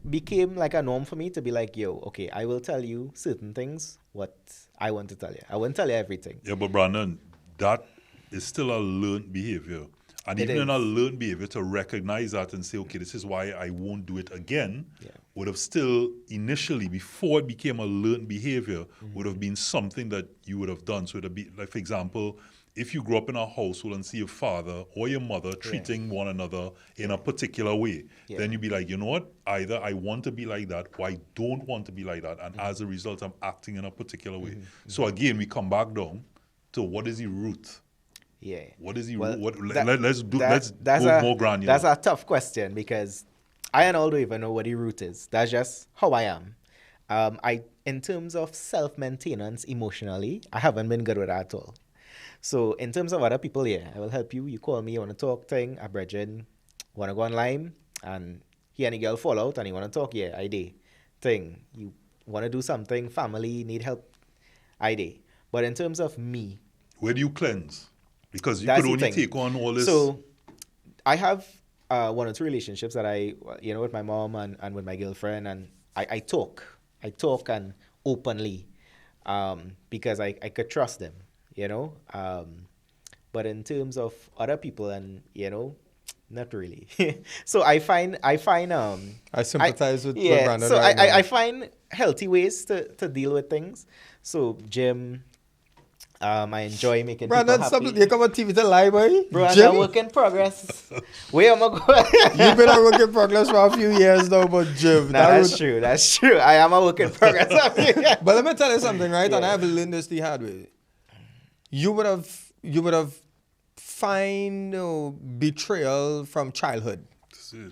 became like a norm for me to be like, yo, okay, I will tell you certain things what I want to tell you. I won't tell you everything. Yeah, but Brandon, that is still a learned behavior. And even in a learned behavior, to recognize that and say, okay, this is why I won't do it again, would have still initially, before it became a learned behavior, would have been something that you would have done. So it would be, like, for example, if you grew up in a household and see your father or your mother treating one another in a particular way, then you'd be like, you know what? Either I want to be like that or I don't want to be like that. And as a result, I'm acting in a particular way. So again, we come back down to what is the root? Yeah. What is the Well, root? that- Let's that's go a, more granular. That's a tough question because I and all don't even know what the root is. That's just how I am. In terms of self-maintenance emotionally, I haven't been good with that at all. So in terms of other people, I will help you. You call me, you want to talk thing, a brethren, want to go online, and he and the girl fall out and you want to talk, I do. Thing, you want to do something, family, need help, I do. But in terms of me, where do you cleanse? Because you that's could the only thing. take on all this. So I have one or two relationships that I, with my mom and with my girlfriend, and I talk and openly because I could trust them, but in terms of other people and, not really. So I find I sympathize with Brandon so right now. I find healthy ways to deal with things. So gym, I enjoy making Brandon, people stop happy. it. You come on TV to lie, boy. Bro, I'm Jim, a work in progress. Where am I going? you've been a work in progress for a few years now, but Jim. No, that's true. That's true. I am a work in progress. But let me tell you something, right? And I have learned this the hard way. You would have find betrayal from childhood.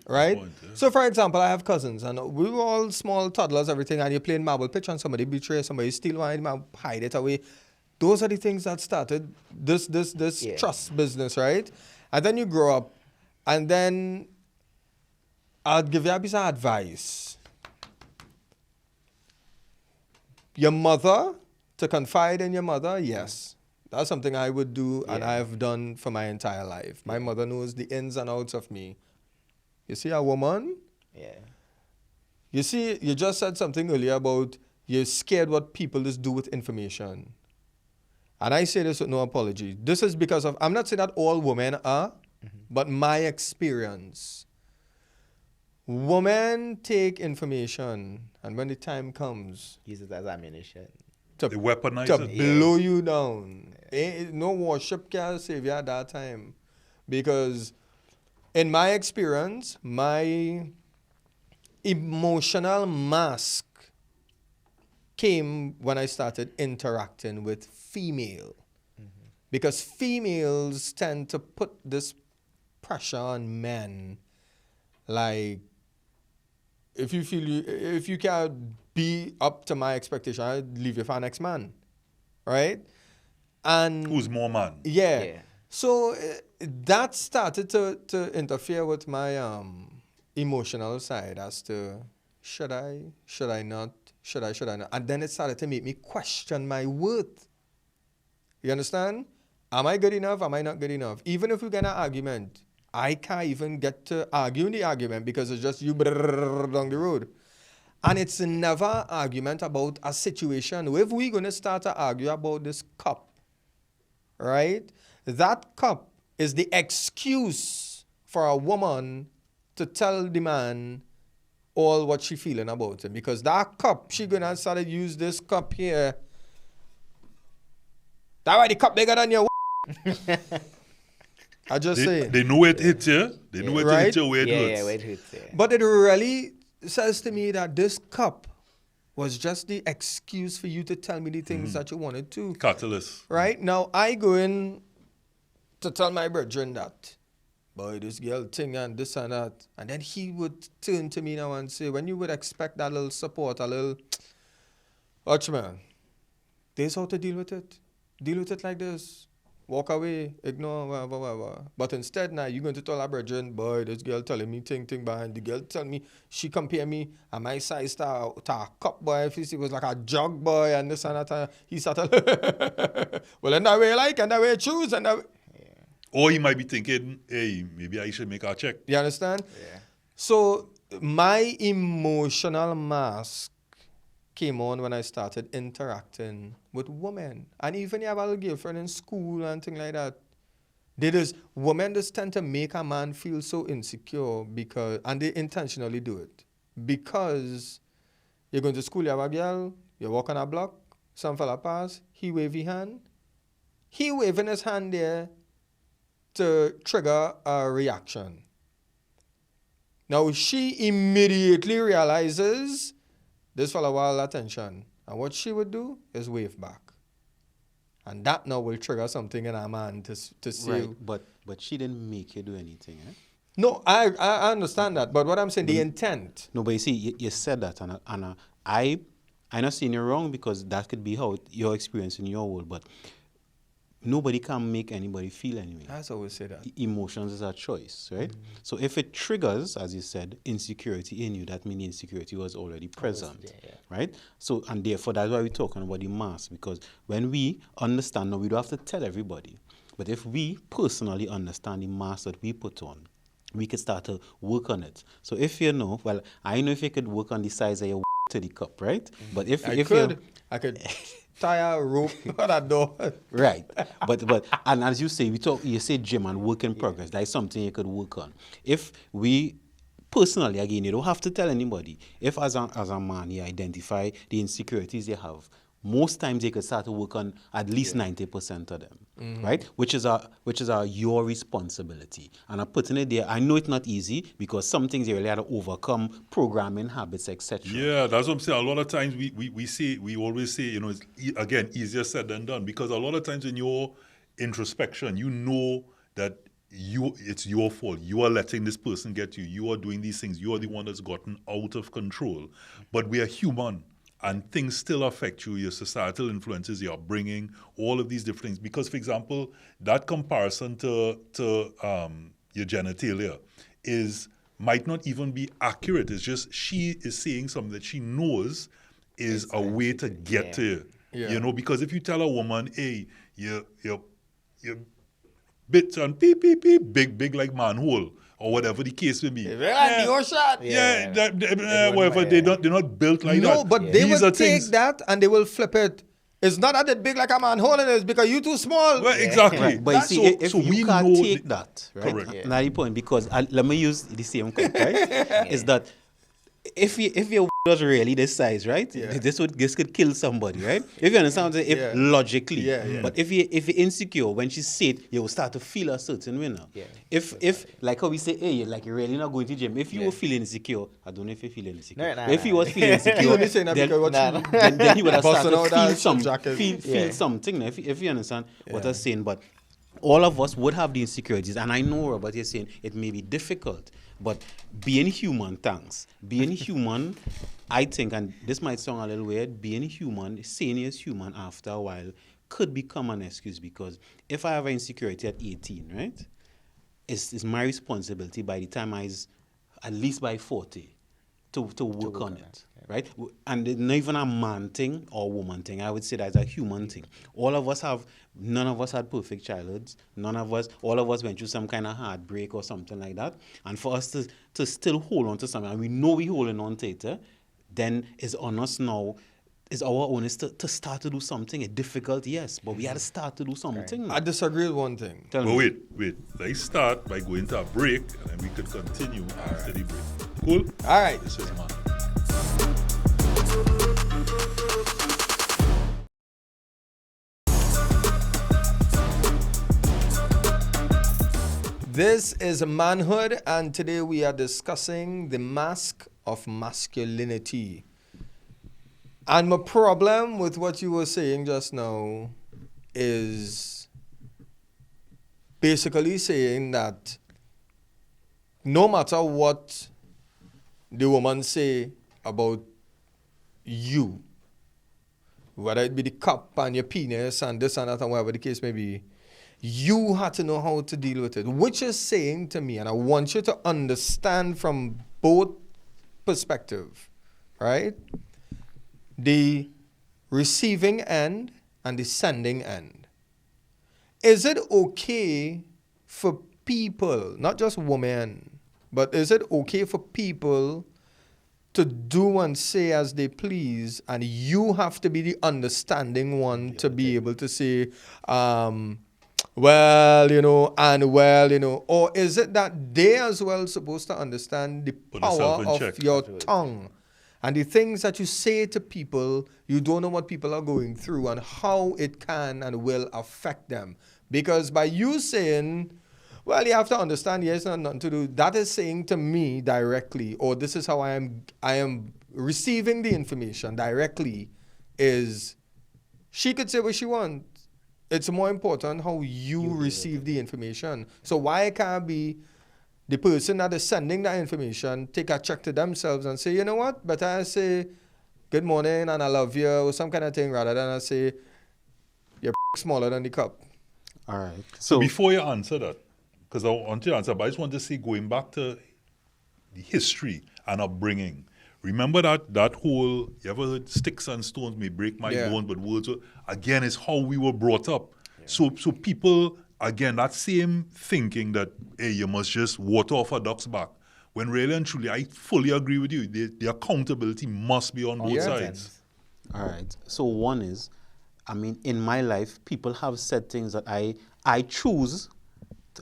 Right? So, for example, I have cousins, and we were all small toddlers, everything, and you're playing marble pitch, and somebody betray somebody, steal one, hide it away. Those are the things that started this Yeah. trust business, right? And then you grow up, and then I'll give you a piece of advice. Your mother, to confide in your mother, yes. That's something I would do and Yeah. I have done for my entire life. My mother knows the ins and outs of me. You see a woman, Yeah. you see, you just said something earlier about you're scared what people just do with information. And I say this with no apology. This is because of, I'm not saying that all women are, but my experience. Women take information, and when the time comes Use it as ammunition. to, They weaponize to it. blow you down, no worship can save you at that time. Because in my experience, my emotional mask came when I started interacting with female. Because females tend to put this pressure on men. Like, if you can't be up to my expectation, I'd leave you for an next man. Right? And Who's more man? yeah. Yeah. So that started to interfere with my emotional side as to should I not? And then it started to make me question my worth. You understand? Am I good enough? Am I not good enough? Even if we get an argument, I can't even get to argue in the argument because it's just you down the road. And it's never an argument about a situation. If we're going to start to argue about this cup, right? That cup is the excuse for a woman to tell the man all what she feeling about him. Because that cup, she going to start to use this cup here. That why the cup bigger than your I just say. They know it hits you. They know it Right? hits you where it Yeah, hurts. yeah, where it hurts. Yeah. But it really says to me that this cup was just the excuse for you to tell me the things that you wanted to. Catalyst. Right? Now, I go in to tell my brethren that, boy, this girl thing and this and that. And then he would turn to me now and say, when you would expect that little support, a little, watch man, this is how to deal with it. Deal with it like this. Walk away, ignore, whatever. But instead now, you're going to tell our brethren, boy, this girl telling me thing behind. The girl tell me, she compare me and my size to a cup, boy. If he was like a jug, boy, and this and that. He started, well, and that way you like, and that way you choose, and that way. Or he might be thinking, hey, maybe I should make a check. You understand? Yeah. So my emotional mask came on when I started interacting with women. And even if I have a girlfriend in school and things like that, women just tend to make a man feel so insecure because, and they intentionally do it. Because you're going to school, you have a girl, you walk on a block, some fella pass, he wave his hand. He waving his hand there to trigger a reaction. Now she immediately realizes this fella want attention. And what she would do is wave back. And that now will trigger something in a man to see. Right, but she didn't make you do anything, eh? No, I understand that. But what I'm saying, the intent. No, but you see, you said that, and I'm not saying you're wrong because that could be how your experience in your world, but nobody can make anybody feel anyway. I always say that. Emotions is a choice, right? So if it triggers, as you said, insecurity in you, that means insecurity was already present, right? So, and therefore, that's why we're talking about the mask, because when we understand, now we don't have to tell everybody, but if we personally understand the mask that we put on, we could start to work on it. So if you know, well, I know if you could work on the size of your to the cup, right? But if I could tie a rope on that door. right, but and as you say, you say gym and work in progress. That is something you could work on. If we personally, again, you don't have to tell anybody. If as a man you identify the insecurities you have, most times you could start to work on at least 90% of them, right? Which is your responsibility. And I'm putting it there. I know it's not easy because some things you really have to overcome, programming habits, etc. Yeah, that's what I'm saying. A lot of times we always say, you know, it's again easier said than done, because a lot of times in your introspection, you know that it's your fault. You are letting this person get you. You are doing these things. You are the one that's gotten out of control. But we are human. and things still affect you, your societal influences, your upbringing, all of these different things. Because, for example, that comparison to your genitalia might not even be accurate. It's just she is saying something that she knows is a way to get to you. Yeah. You know, because if you tell a woman, hey, your bits and beep, beep, beep, big like manhole, or whatever the case may be. Your shot. Whatever, they're not built like that. No, but they These will are take things, that and they will flip it. It's not that big like a manhole, and it's because you too small. well, exactly. Right, but you see, if so we you can't know take that, right? Correct. Now the point, because let me use the same quote, right? Is that if your was really this size, right? Yeah. This could kill somebody, right? If you understand what I'm saying, logically. Yeah. But if you're insecure, when she said, you will start to feel a certain way now. Yeah. If like how we say, hey, you're really not going to gym. If you were feeling insecure, I don't know if you feel insecure. No, If you was feeling insecure, You only saying that then- because what then he would have Busting started out to that feel jacket. feel something. If you understand what I'm saying, but all of us would have the insecurities, and I know, Robert, you're saying it may be difficult, but being human, being human, I think, and this might sound a little weird, being human, saying you're human after a while could become an excuse, because if I have an insecurity at 18, right, it's my responsibility by the time at least by 40, to work on it. Right? And it's not even a man thing or woman thing. I would say that's a human thing. None of us had perfect childhoods. All of us went through some kind of heartbreak or something like that. And for us to still hold on to something, and we know we're holding on to it, then it's on us now. It's our onus to start to do something. It's difficult, yes, but we had to start to do something. I disagree with one thing. Tell But me. wait. Let's start by going to a break, and then we could continue after the break. Cool? All right. This is man. This is Manhood, and today we are discussing the mask of masculinity. And my problem with what you were saying just now is basically saying that no matter what the woman say about you, whether it be the cup and your penis and this and that and whatever the case may be, you had to know how to deal with it, which is saying to me, and I want you to understand from both perspectives, right? The receiving end and the sending end. Is it okay for people, not just women, but is it okay for people to do and say as they please, and you have to be the understanding one to be able to say, or is it that they as well supposed to understand the Put power yourself in of check. your tongue and the things that you say to people? You don't know what people are going through and how it can and will affect them. Because by you saying, well, you have to understand, yes, nothing to do, that is saying to me directly, or this is how I am receiving the information directly, is she could say what she wants. It's more important how you receive the information. So why can't be the person that is sending that information take a check to themselves and say, you know what, better I say good morning and I love you or some kind of thing, rather than I say you're smaller than the cup. All right. So before you answer that, because I want you to answer, but I just want to say, going back to the history and upbringing, remember that whole, you ever heard sticks and stones may break my bones, but words, again, is how we were brought up. So people, again, that same thinking that, hey, you must just water off a duck's back, when really and truly, I fully agree with you, the accountability must be on both sides. All right. So one is, I mean, in my life, people have said things that I choose.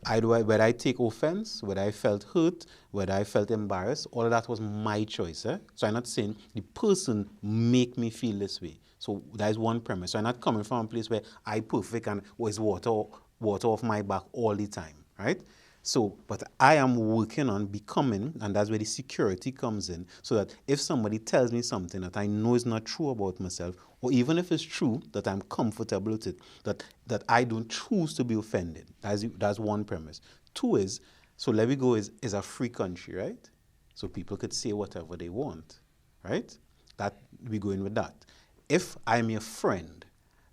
Whether I take offense, whether I felt hurt, whether I felt embarrassed, all of that was my choice. So I'm not saying the person make me feel this way. So that is one premise. So I'm not coming from a place where I perfect and was water off my back all the time, right? So, but I am working on becoming, and that's where the security comes in, so that if somebody tells me something that I know is not true about myself, or even if it's true, that I'm comfortable with it, that I don't choose to be offended. That's one premise. Two is, so let me go is a free country, right? So people could say whatever they want, right? That we go in with that. If I'm your friend,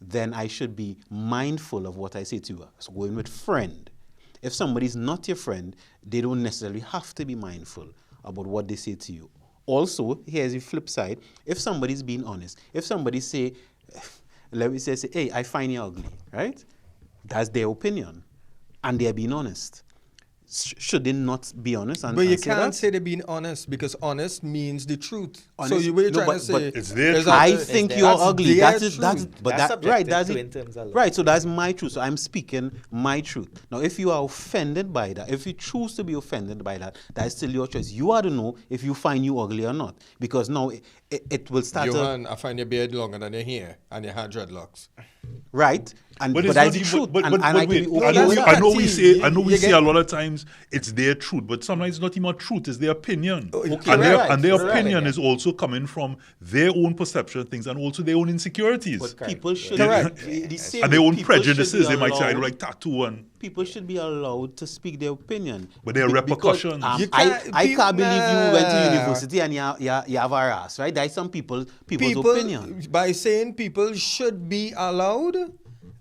then I should be mindful of what I say to you. So go in with friend. If somebody's not your friend, they don't necessarily have to be mindful about what they say to you. Also, here's the flip side. If somebody's being honest, if somebody say, let me say, hey, I find you ugly, right? That's their opinion. And they're being honest. Should they not be honest? But you can't say they're being honest because honest means the truth. Honest, so you were trying to say it's their truth. I think you're ugly. That's That's right. subjective That's too it. in terms of Right. So that's my truth. So I'm speaking my truth. Now, if you are offended by that, if you choose to be offended by that, that's still your choice. You ought to know if you find you ugly or not, because now it will start. Johan, I find your beard longer than your hair and your hair dreadlocks. Right. And But but it's that's not the even- truth. but And I can wait, be okay I know with we- that. I know we say You get- a lot of times it's their truth, but sometimes it's not even a truth, it's their opinion. Okay, and their, right, and their right. opinion is also coming from their own perception of things and also their own insecurities. But people should Correct. the same and their own people should prejudices, be they might say, I allowed- like tattoo and People should be allowed to speak their opinion. But there are Because, repercussions. You I can't- can't believe you went to Nah. university and you have a ass, right? That's some people's People, opinion. by saying people should be allowed,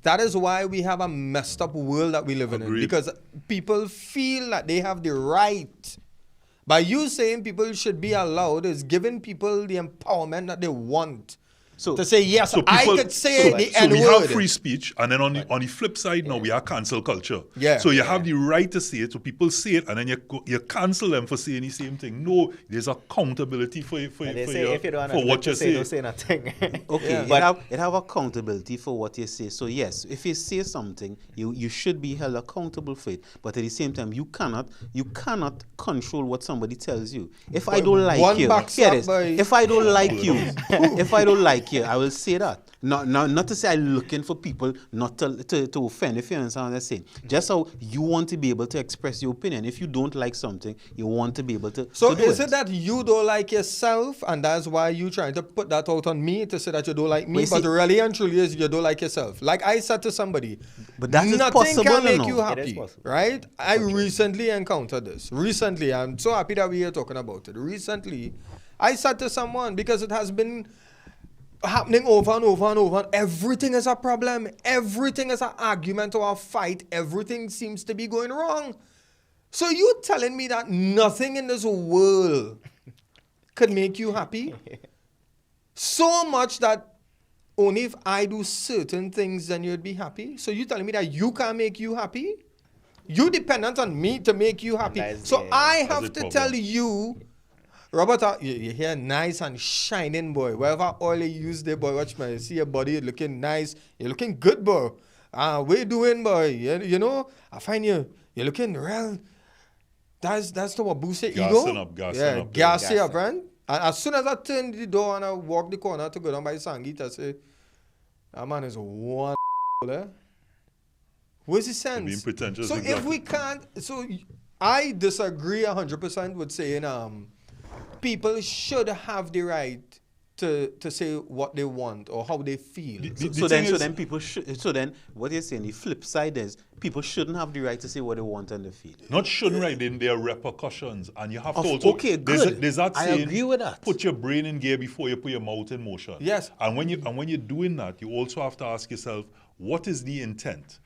that is why we have a messed up world that we live in. Agreed. Because people feel that they have the right. By you saying people should be allowed is giving people the empowerment that they want. So- to say, yes, So I people- could say the so we N-word. have free speech, and then on the flip side, now we have cancel culture. Yeah. So you have the right to say it, so people say it, and then you cancel them for saying the same thing. No, there's accountability for And they for, say your, if you don't for what you say. don't say nothing. Okay, Yeah. it have accountability for what you say. So yes, if you say something, you should be held accountable for it. But at the same time, you cannot control what somebody tells you. If I don't like one you, backs hear up this. by- If I don't like you, if I don't like you, I will say that. Not to say I'm looking for people not to offend, if you understand what I'm saying. Just how you want to be able to express your opinion. If you don't like something, you want to be able to So to do is it that you don't like yourself and that's why you trying to put that out on me to say that you don't like me? But But see- really and truly is you don't like yourself. Like I said to somebody, But that is nothing possible, can make no? you It is happy, possible. right? I recently encountered this. Recently, I'm so happy that we are talking about it. Recently, I said to someone, because it has been happening over and over and over. Everything is a problem. Everything is an argument or a fight. Everything seems to be going wrong. So you telling me that nothing in this world could make you happy? So much that only if I do certain things then you'd be happy? So you telling me that you can't make you happy? You dependent on me to make you happy. That's So the- I That's have the to problem. tell you, Robert, you hear nice and shining, boy. Whatever oil you use there, boy, watch me. You see your body looking nice. You're looking good, boy. What you doing, boy? You know, I find you're looking real. That's the what boost your Gassing ego. up, gassing yeah, up, gassing yeah. up, man. And as soon as I turn the door and I walk the corner to go down by Sangit, I say, that man is one there. Where's the sense? being pretentious So with if that. we can't, I disagree 100% with saying people should have the right to say what they want or how they feel. The thing is- people should. So then, what you're saying, the flip side is people shouldn't have the right to say what they want and they feel. Not shouldn't right, then there are repercussions, and you have to Of- also. okay, there's good. there's that I saying, agree with that. Put your brain in gear before you put your mouth in motion. Yes. And when you're doing that, you also have to ask yourself, what is the intent?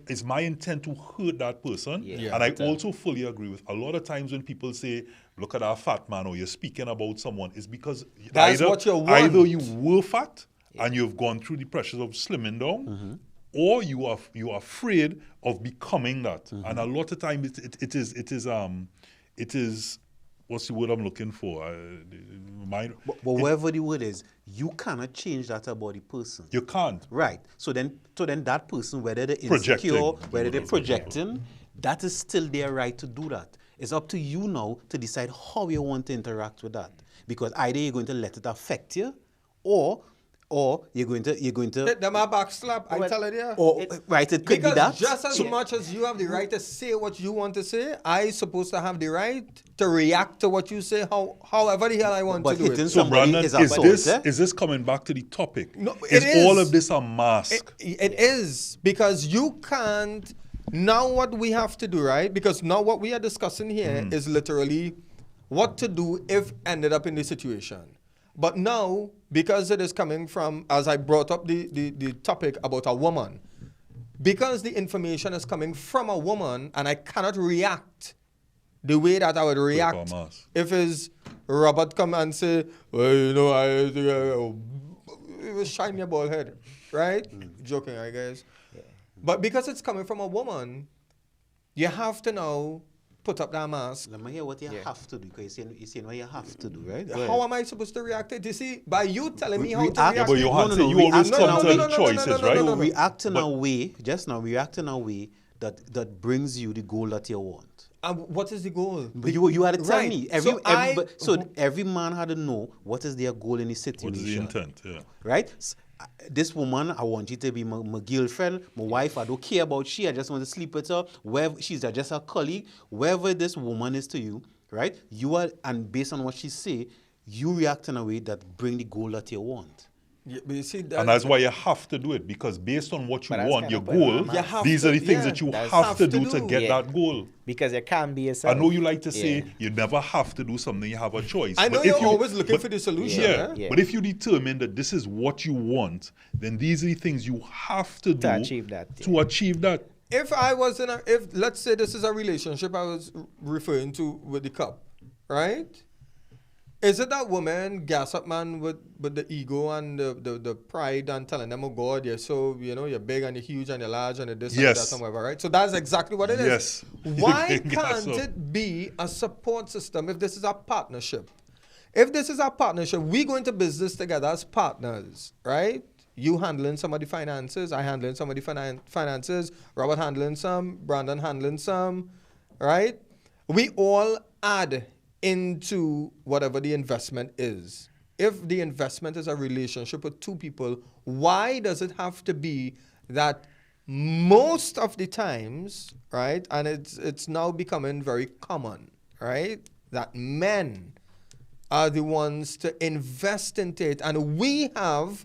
Is my intent to hurt that person? Yeah. And I also fully agree with a lot of times when people say, look at that fat man, or you're speaking about someone, it's because That's what you want. either you were fat and you've gone through the pressures of slimming down, or you are afraid of becoming that. And a lot of time it is what's the word I'm looking for? But whatever the word is, you cannot change that about the person. You can't. Right. So then that person, whether they're Projecting. insecure, whether they're projecting, that is still their right to do that. It's up to you now to decide how you want to interact with that. Because either you're going to let it affect you, or you're going to Them a back slap, I tell it yeah. or right, it could Because be that. just as much as you have the right to say what you want to say, I supposed to have the right to react to what you say, however the hell I want But to do hitting it. So somebody Brandon, is is assault, this eh? is this coming back to the topic? No, it is all is. of this a mask? It is because you can't. Now what we have to do, right? Because now what we are discussing here is literally what to do if ended up in this situation. But now, because it is coming from, as I brought up the topic about a woman, because the information is coming from a woman and I cannot react the way that I would react if it's Robert come and say, well, you know, it was shine your bald head, right? Joking, right, guys? Yeah. But because it's coming from a woman, you have to now put up that mask. Let me hear what you have to do, because you're saying what you have to do, right? How am I supposed to react to it? You see, by you telling me how to Yeah, react. but you always come to the choices, right? No, react in a way, just now, react in a way that brings you the goal that you want. What is the goal? But you had to tell Right. me. So Every man had to know what is their goal in the situation. What is the intent? Yeah. Right? This woman, I want you to be my girlfriend, my wife. I don't care about she. I just want to sleep with her. Wherever she's just a colleague. Wherever this woman is to you, right? You are, and based on what she say, you react in a way that bring the goal that you want. Yeah, but you see And that's why you have to do it, because based on what you But that's want, kind your of goal, what these are the things that you have to do to get Yeah. that goal. Because you can't be yourself. I know you like to say Yeah. you never have to do something, you have a choice. I know But if you're you- always looking but- for the solution. Yeah, Yeah. but if you determine that this is what you want, then these are the things you have to do achieve that, yeah. to achieve that. If I was if let's say this is a relationship I was referring to with the cup, right? Is it that woman gas up man with the ego and the pride and telling them, oh God, you're so, you know, you're big and you're huge and you're large and you're this Yes. and that and whatever, right? So that's exactly what it is. Yes. Why Gas can't up. it be a support system if this is a partnership? If this is our partnership, we go into business together as partners, right? You handling some of the finances, I handling some of the finances, Robert handling some, Brandon handling some, right? We all add into whatever the investment is. If the investment is a relationship with two people, why does it have to be that most of the times, right, and it's now becoming very common, right, that men are the ones to invest into it, and we have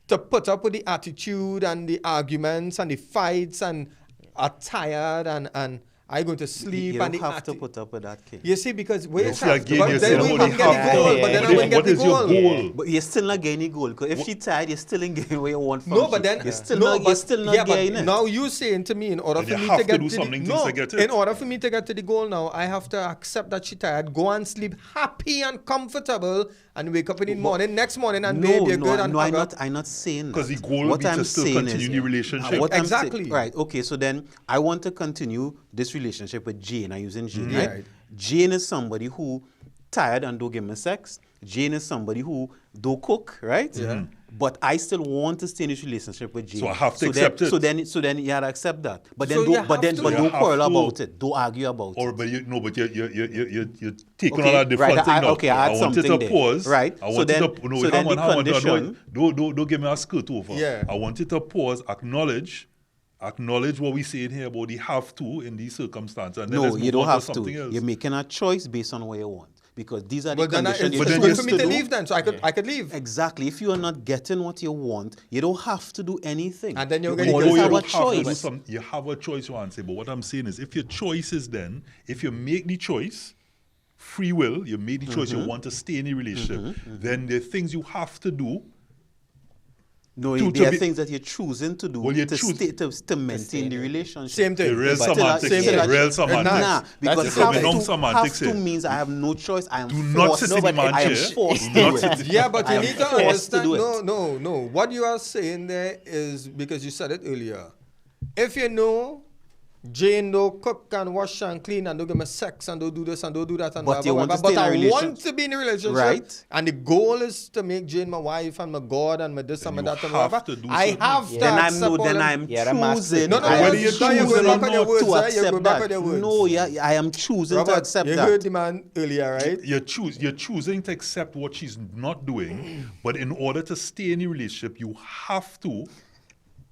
to put up with the attitude and the arguments and the fights and are tired and I going to sleep You and don't the have to put up with that, King. You see, because wait, You see, again, but you then say, we oh, won't they get the have goal, to. but then I What won't get is the your goal. goal? But you're still not getting goal, because if she tired, you're still in getting where you want from No, she. but then you're still not getting it. now you saying to me, in order Then for you me have to to get do to something the, things no, to get it. in order for me to get to the goal now, I have to accept that she tired, go and sleep happy and comfortable, and wake up in the morning, next morning, and babe, you're good and hug up. I'm not saying that. Because the goal What be I'm to still saying continue is, the relationship. what I'm Exactly. saying, right, okay, so then I want to continue this relationship with Jane. I'm using Jane, Yeah. right? Jane is somebody who tired and don't give me sex. Jane is somebody who don't cook, right? Yeah. But I still want to stay in this relationship with Jane. So I have to then, accept it. So then you have to accept that. But then So you don't, but have then to. but You don't have quarrel to. about it. Don't argue about Or it. but you're taking Okay, on a different right, thing now. okay, I had want it to something there. pause. Right, I so want then- it to no, so then hang on, the hang on, condition- don't give me a skirt over. Yeah. I want it to pause, acknowledge what we saying here about the have to in these circumstances. And then No, let's you move don't on to have to. something else. You're making a choice based on what you want. Because these are the But then it's conditions But then good you for me still to do- leave then, so I could leave. Exactly. If you are not getting what you want, you don't have to do anything. And then you're You gonna always get have a don't have to do choice. you have a choice, you want to say. But what I'm saying is, if your choice is then, if you make the choice, free will, you make the choice, you want to stay in a relationship, then there are things you have to do. No, to there are be- things that you're choosing to do Well, you to choose- stay to maintain the relationship. Same thing. The real But- semantics, same the thing. real semantics. Nah, Nah, because That's have the to, semantics have to here. means I have no choice. I am Do not forced. sit No, in the but man I am chair. forced Do to not do sit it. in- Yeah, but I you am need to forced to understand. do it. No. What you are saying there is because you said it earlier. If you know Jane don't cook and wash and clean and don't give me sex and don't do this and don't do that and But you want to but stay in a I relationship. want to be in a relationship, Right. And the goal is to make Jane my wife and my God and my this and my you that and have whatever. to do I certain have things. to Then I'm accept no, all then them. I'm Yeah, the choosing. No, no, I am whether you now you're choose going or back on your not words, to right? You're accept going back that. on your words. No, yeah, I am choosing to Robert, accept you that. heard the man earlier, right? You're choosing to accept what she's not doing, but in order to stay in a relationship, you have to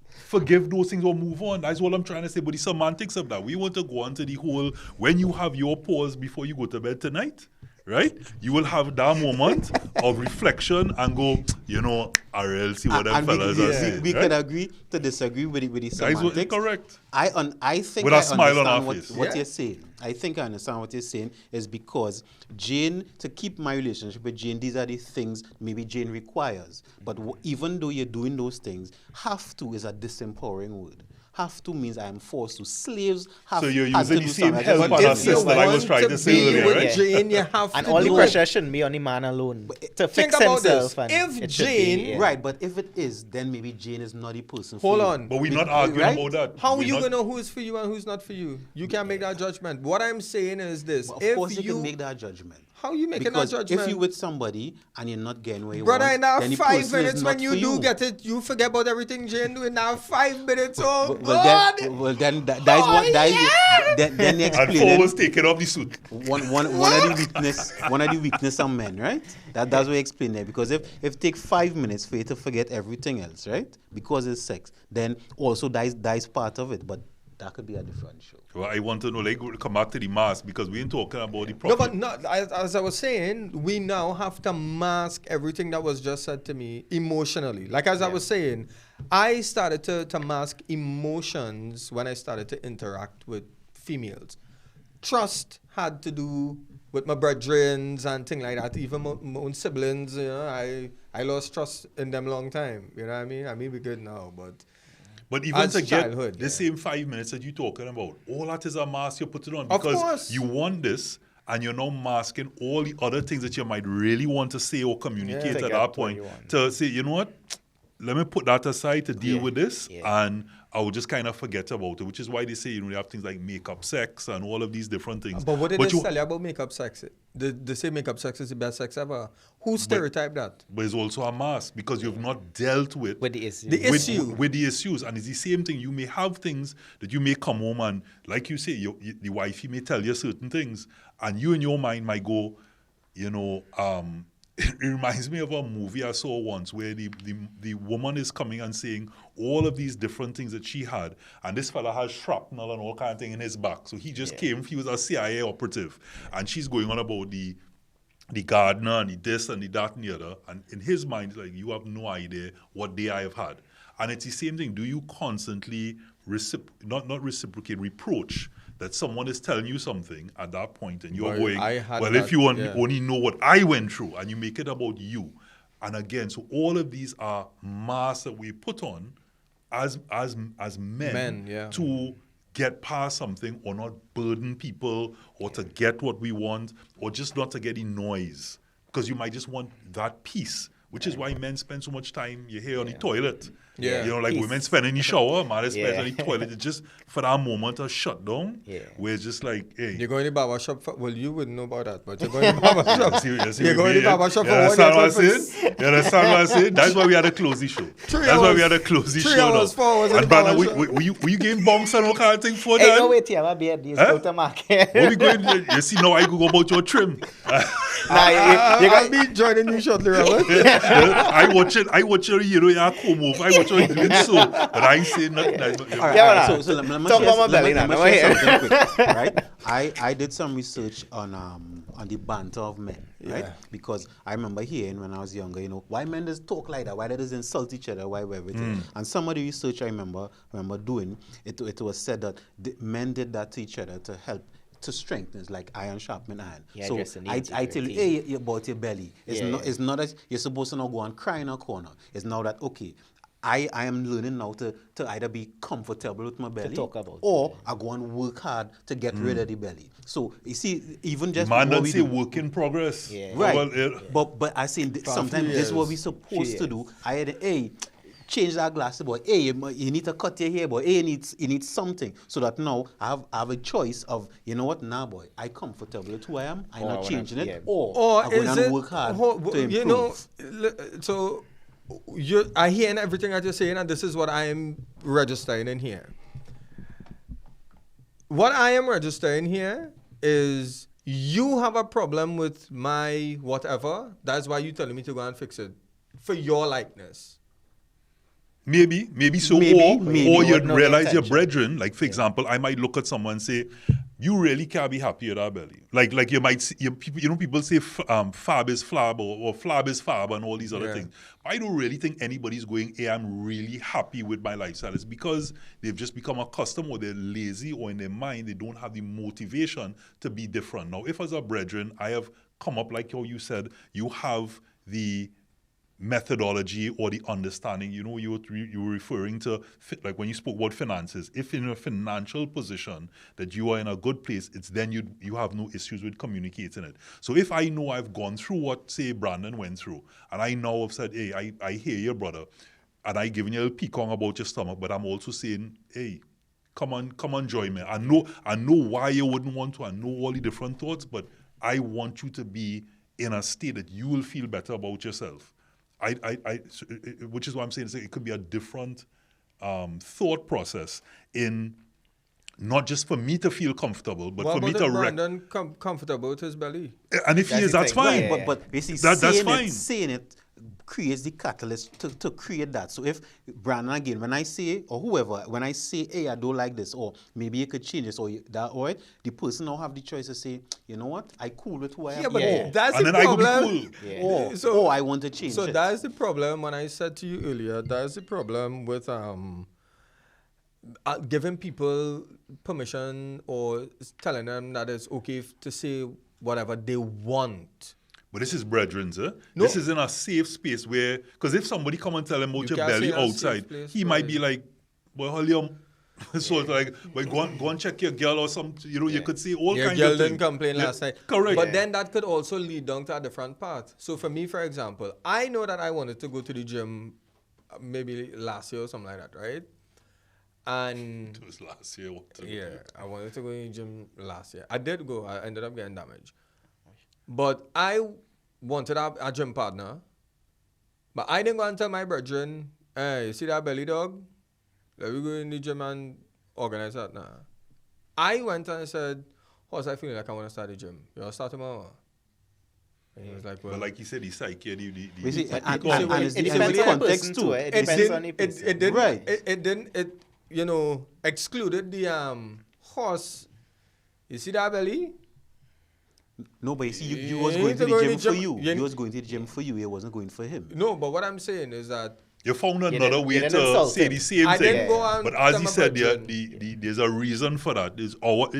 forgive those things or move on. That's what I'm trying to say. But the semantics of that, we want to go on to the whole, when you have your pause before you go to bed tonight, right? You will have that moment of reflection and go, you know, I really see what them And fellas are saying. we right? can agree to disagree with the Guys, what semantics. incorrect. I think With a I smile on understand our what, face. what Yeah. you're saying. I think I understand what you're saying is because Jane, to keep my relationship with Jane, these are the things maybe Jane requires. But even though you're doing those things, have to is a disempowering word. Have to means I am forced to. Slaves have So you're had to using the do same something. I help just and want- assist that I was trying to say earlier, with right? Jane, you have And to all the do pressure it. shouldn't be on the man alone to Think fix about himself. this. And If it should be, Jane- yeah. Right, but if it is, then maybe Jane is not the person for Hold you. on. But we're not Be- arguing right? about that. How We're you not- gonna know who is for you and who's not for you? You can't make that judgment. What I'm saying is this: Of if course, you can make that judgment. how you making Because that judgment? if you're with somebody and you're not getting where you Brother, want, in that then the 5 person is minutes not when you for do get it, you forget about everything Jane do in that 5 minutes. Oh God! Then that is what that is, then you And explain four it. was taking off the suit. One of the weakness of men, right? That's what you explain there. Because if it take 5 minutes for you to forget everything else, right? Because it's sex, then also that is part of it. But that could be a different show. Well, I want to know, like, come back to the mask because we ain't talking about the No, profit. but not as I was saying, we now have to mask everything that was just said to me emotionally. Like as I was saying, I started to mask emotions when I started to interact with females. Trust had to do with my brethren and things like that. Even my own siblings, you know, I lost trust in them long time. You know what I mean? I mean, we're good now, but But even as to get childhood, the yeah. same 5 minutes that you're talking about, all that is a mask you put it on Of because course. you want this and you're now masking all the other things that you might really want to say or communicate Yeah. To at get that what point you want. to say, you know what, let me put that aside to deal with this Yeah. and I will just kind of forget about it, which is why they say, you know, they have things like makeup sex and all of these different things. But what did they you, tell you about makeup sex? They say makeup sex is the best sex ever. Who stereotyped that? But it's also a mask because you've not dealt with With the issue. The issue. with the issues. And it's the same thing. You may have things that you may come home and, like you say, the wifey may tell you certain things, and you in your mind might go, you know, it reminds me of a movie I saw once where the woman is coming and saying all of these different things that she had, and this fella has shrapnel and all kind of thing in his back. So he just came, he was a CIA operative, and she's going on about the gardener and the this and the that and the other, and in his mind, like, you have no idea what day I have had. And it's the same thing. Do you constantly not reciprocate, reproach that someone is telling you something at that point and you're Well, going, I had well, that, if you yeah. only know what I went through, and you make it about you. And again, so all of these are masks that we put on as men, yeah. to get past something or not burden people or to get what we want or just not to get in noise. Because you might just want that peace, which is why men spend so much time here on the toilet. Yeah. You know, like Peace. women spend in the shower, man, spend Yeah. on the toilet. It's just for that moment of shutdown where it's just like, hey. You're going to the barber shop for, well, you wouldn't know about that, but you're going to the barber shop. You see You're going to the barber shop you for 1 understand what I'm year. saying? You understand what I'm saying? That's why we had to close the show. That's why we had to close the 3 show hours, now. 4 hours in And the Brandon, barber shop. were you getting bonks and all kind of thing for Hey, that? no wait here, my beard is Huh? out of market. What we going to, you see now I go about your trim. Nah, you I'll got be joining you shortly, Robert. I watch it, you know, you come over. I watch it doing so. But I ain't saying nothing. All right, Yeah, all right, well, so let me talk share- about my let me- belly now, let me go share ahead. something quick, right? I did some research on the banter of men, right? Yeah. Because I remember hearing when I was younger, you know, why men just talk like that, why they just insult each other, why everything. And some of the research I remember doing, it was said that men did that to each other to help. To strengthen, it's like iron sharpen iron. Yeah, so just the I needs of tell your you, team. hey, about your belly. It's Yeah, not. yeah. It's not that you're supposed to not go and cry in a corner. It's now that okay. I am learning now to either be comfortable with my belly talk about or I go and work hard to get rid of the belly. So you see, even just Man what don't we say do, work in progress. Yeah. right? Well, But I say For a sometimes few this is what years. we're supposed to do. I had hey. Change that glass, boy. Hey, you need to cut your hair, boy. Hey, you need something so that now I have a choice of, you know what, nah, boy, I comfortable with who I am. I'm Or I not wanna- changing it, yeah. or I'm Or going is to it, work hard to improve. you know, so I hear everything that you're saying, and this is what I am registering in here. What I am registering here is you have a problem with my whatever. That's why you're telling me to go and fix it for your likeness. maybe so, Maybe, or maybe. you'd Know the realize your intention. brethren, like for example, I might look at someone and say, you really can't be happy with that belly. Like you might see, people say fab is flab or flab is fab and all these other things. I don't really think anybody's going, hey, I'm really happy with my lifestyle. It's because they've just become accustomed, or they're lazy, or in their mind they don't have the motivation to be different. Now, if as a brethren, I have come up, like how you said, you have the methodology or the understanding, you were referring to, like when you spoke about finances, if in a financial position that you are in a good place, it's then you have no issues with communicating it. So if I know I've gone through what, say, Brandon went through, and I now have said, hey, I hear you, brother, and I giving you a little pecan about your stomach, but I'm also saying, hey, come on, join me. I know why you wouldn't want to, I know all the different thoughts, but I want you to be in a state that you will feel better about yourself. Which is what I'm saying. It could be a different thought process in not just for me to feel comfortable, but for me to Brandon comfortable with his belly. And if he is, that's fine. Right, but basically that's fine. Saying it creates the catalyst to create that. So if Brandon, again, when I say, or whoever, when I say, hey, I don't like this, or maybe you could change this, or that, or the person now have the choice to say, you know what, I cool with who I am. But that's and the then problem. I could be cool. Or I want to change So it. that's the problem. When I said to you earlier, that's the problem with giving people permission or telling them that it's okay to say whatever they want. But this is brethren, sir. No. This is in a safe space where, because if somebody come and tell him about You your can't belly say in a safe outside, place, he might be like, well, hold so it's like, well, go and check your girl or something. You could say all Your kinds girl of things. didn't complain last night. Correct. But then that could also lead down to a different path. So for me, for example, I know that I wanted to go to the gym maybe last year or something like that, right? And It was last year. I wanted to go to the gym last year. I did go. I ended up getting damaged. But I wanted a gym partner. But I didn't go and tell my brethren, hey, you see that belly dog? Let me go in the gym and organize that. Nah. I went and said, Horse, I feel like I want to start the gym. You want to start tomorrow? And he was like, well. But like you said, the psyche, And it it's depends the on the context too. It depends on the person. It didn't, Right. it didn't, excluded the horse. You see that belly? No, but you see, you was You going need to to go the in gym the for gym. you. You- You was going to the gym for you. It wasn't going for him. No, but what I'm saying is that you found another didn't- way you didn't to insult say him. the same I thing. didn't go and But as tell he my said, brethren. there's a reason for that. It's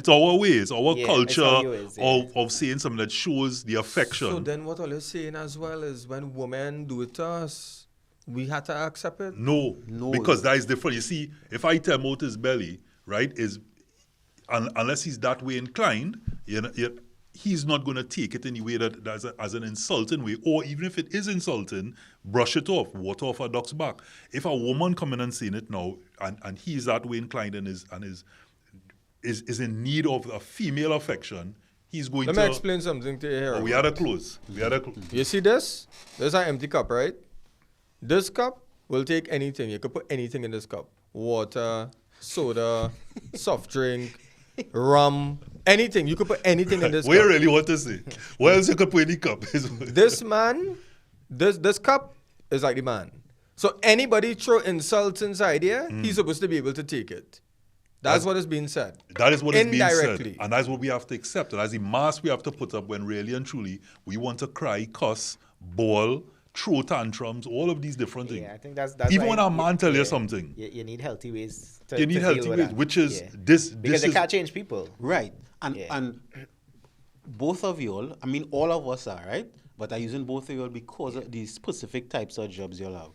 our way. It's our Yeah, it's culture how you is, yeah. of saying something that shows the affection. So then what all you're saying as well is when women do it to us, we had to accept it? No, because that is different. You see, if I tell him out his belly, right, unless he's that way inclined, he's not going to take it in a way as an insulting way, or even if it is insulting, brush it off, water off a duck's back. If a woman come in and saying it now, and he's that way inclined and is in need of a female affection, he's going Let to. me explain something to you here. We had a close. You see this? This is an empty cup, right? This cup will take anything. You could put anything in this cup. Water, soda, soft drink, rum, anything. You could put anything in this What you cup. really want to say? What else you could put in the cup? This man, this cup is like the man. So anybody throw insults inside here, he's supposed to be able to take it. That's what is being said. That is what is being said. Indirectly. And that's what we have to accept. And as the mask we have to put up when really and truly we want to cry, cuss, bawl, throw tantrums, all of these different things. Yeah, I think that's Even why when a man tell you something, you need healthy ways to you need to healthy deal with ways, that. which is Yeah. this Because is they can't change people. Right. Yeah. And both of y'all, I mean, all of us are, right? But I'm using both of y'all because of the specific types of jobs y'all have.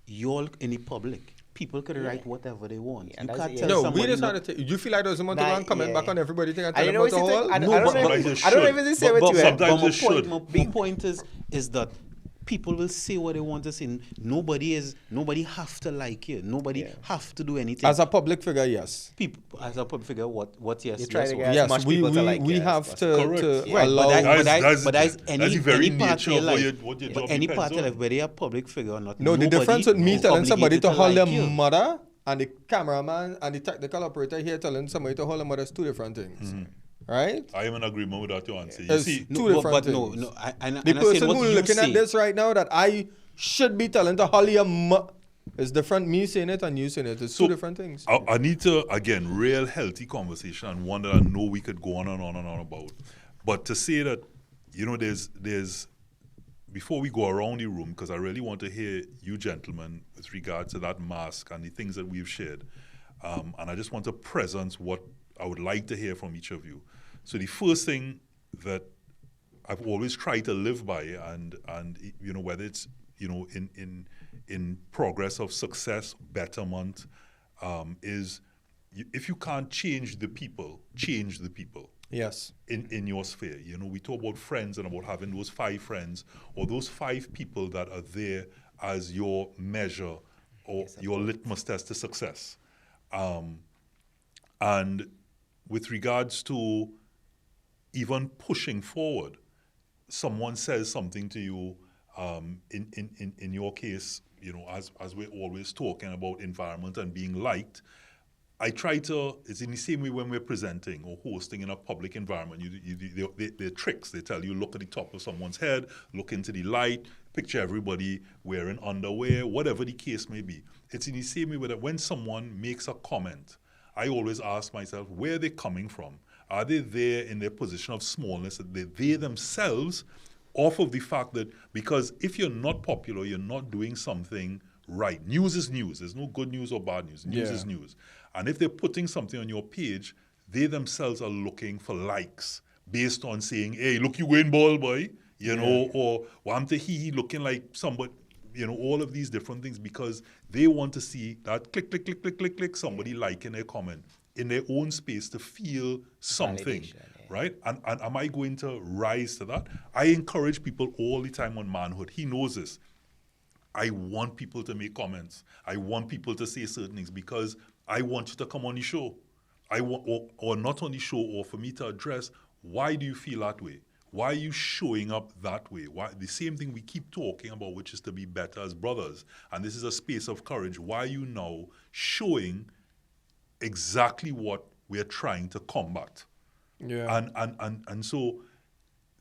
Y'all in the public. People could write whatever they want. Yeah, You that's- can't yeah. tell No, we somebody just not- had to take. You feel like there's someone to Nah, go and comment yeah. back on everybody thing and I tell don't them know about the if it's whole? I No, don't but- know but if- you I don't know should. if it's the same with you. sometimes my you should. point is that people will say what they want to say. Nobody have to like you. Nobody have to do anything. As a public figure, yes. people, as a public figure, what yes, You try to or- get as Yes, much we people to like we you as have possible. to Correct. Right, allow. but that's the any very any part nature of your of life, what your but job any depends part of on. life, whether you're a public figure or not. No, the nobody difference with me is telling somebody to obligated hold their like you. mother and the cameraman and the technical operator here telling somebody to hold their mother is two different things. Right? I am in agreement with that your answer. You It's see, two different but no, things. I The person who's looking at this right now that I should be telling to hold your It's different. Me saying it and you saying it. It's So, two different things. I need to, again, real healthy conversation, and one that I know we could go on and on and on about. But to say that, there's before we go around the room, because I really want to hear you gentlemen with regard to that mask and the things that we've shared. And I just want to present what I would like to hear from each of you. So the first thing that I've always tried to live by, and whether it's in progress of success, betterment, is if you can't change the people, change the people. Yes. In your sphere. We talk about friends and about having those 5 friends or those 5 people that are there as your measure or your litmus test to success. And with regards to even pushing forward, someone says something to you, in your case, as we're always talking about environment and being liked, I try to, it's in the same way when we're presenting or hosting in a public environment. They're tricks. They tell you, look at the top of someone's head, look into the light, picture everybody wearing underwear, whatever the case may be. It's in the same way that when someone makes a comment, I always ask myself, where are they coming from? Are they there in their position of smallness, that they themselves, off of the fact that, because if you're not popular, you're not doing something right. News is news. There's no good news or bad news. News is news. And if they're putting something on your page, they themselves are looking for likes based on saying, hey, look, you win ball, boy, or Wamte he looking like somebody, all of these different things, because they want to see that click, click, click, click, click, click, somebody liking their comment in their own space to feel something, right? And am I going to rise to that? I encourage people all the time on manhood. He knows this. I want people to make comments. I want people to say certain things because I want you to come on the show. I want, or not on the show, or for me to address, why do you feel that way? Why are you showing up that way? Why the same thing we keep talking about, which is to be better as brothers. And this is a space of courage. Why are you now showing exactly what we're trying to combat? Yeah. And so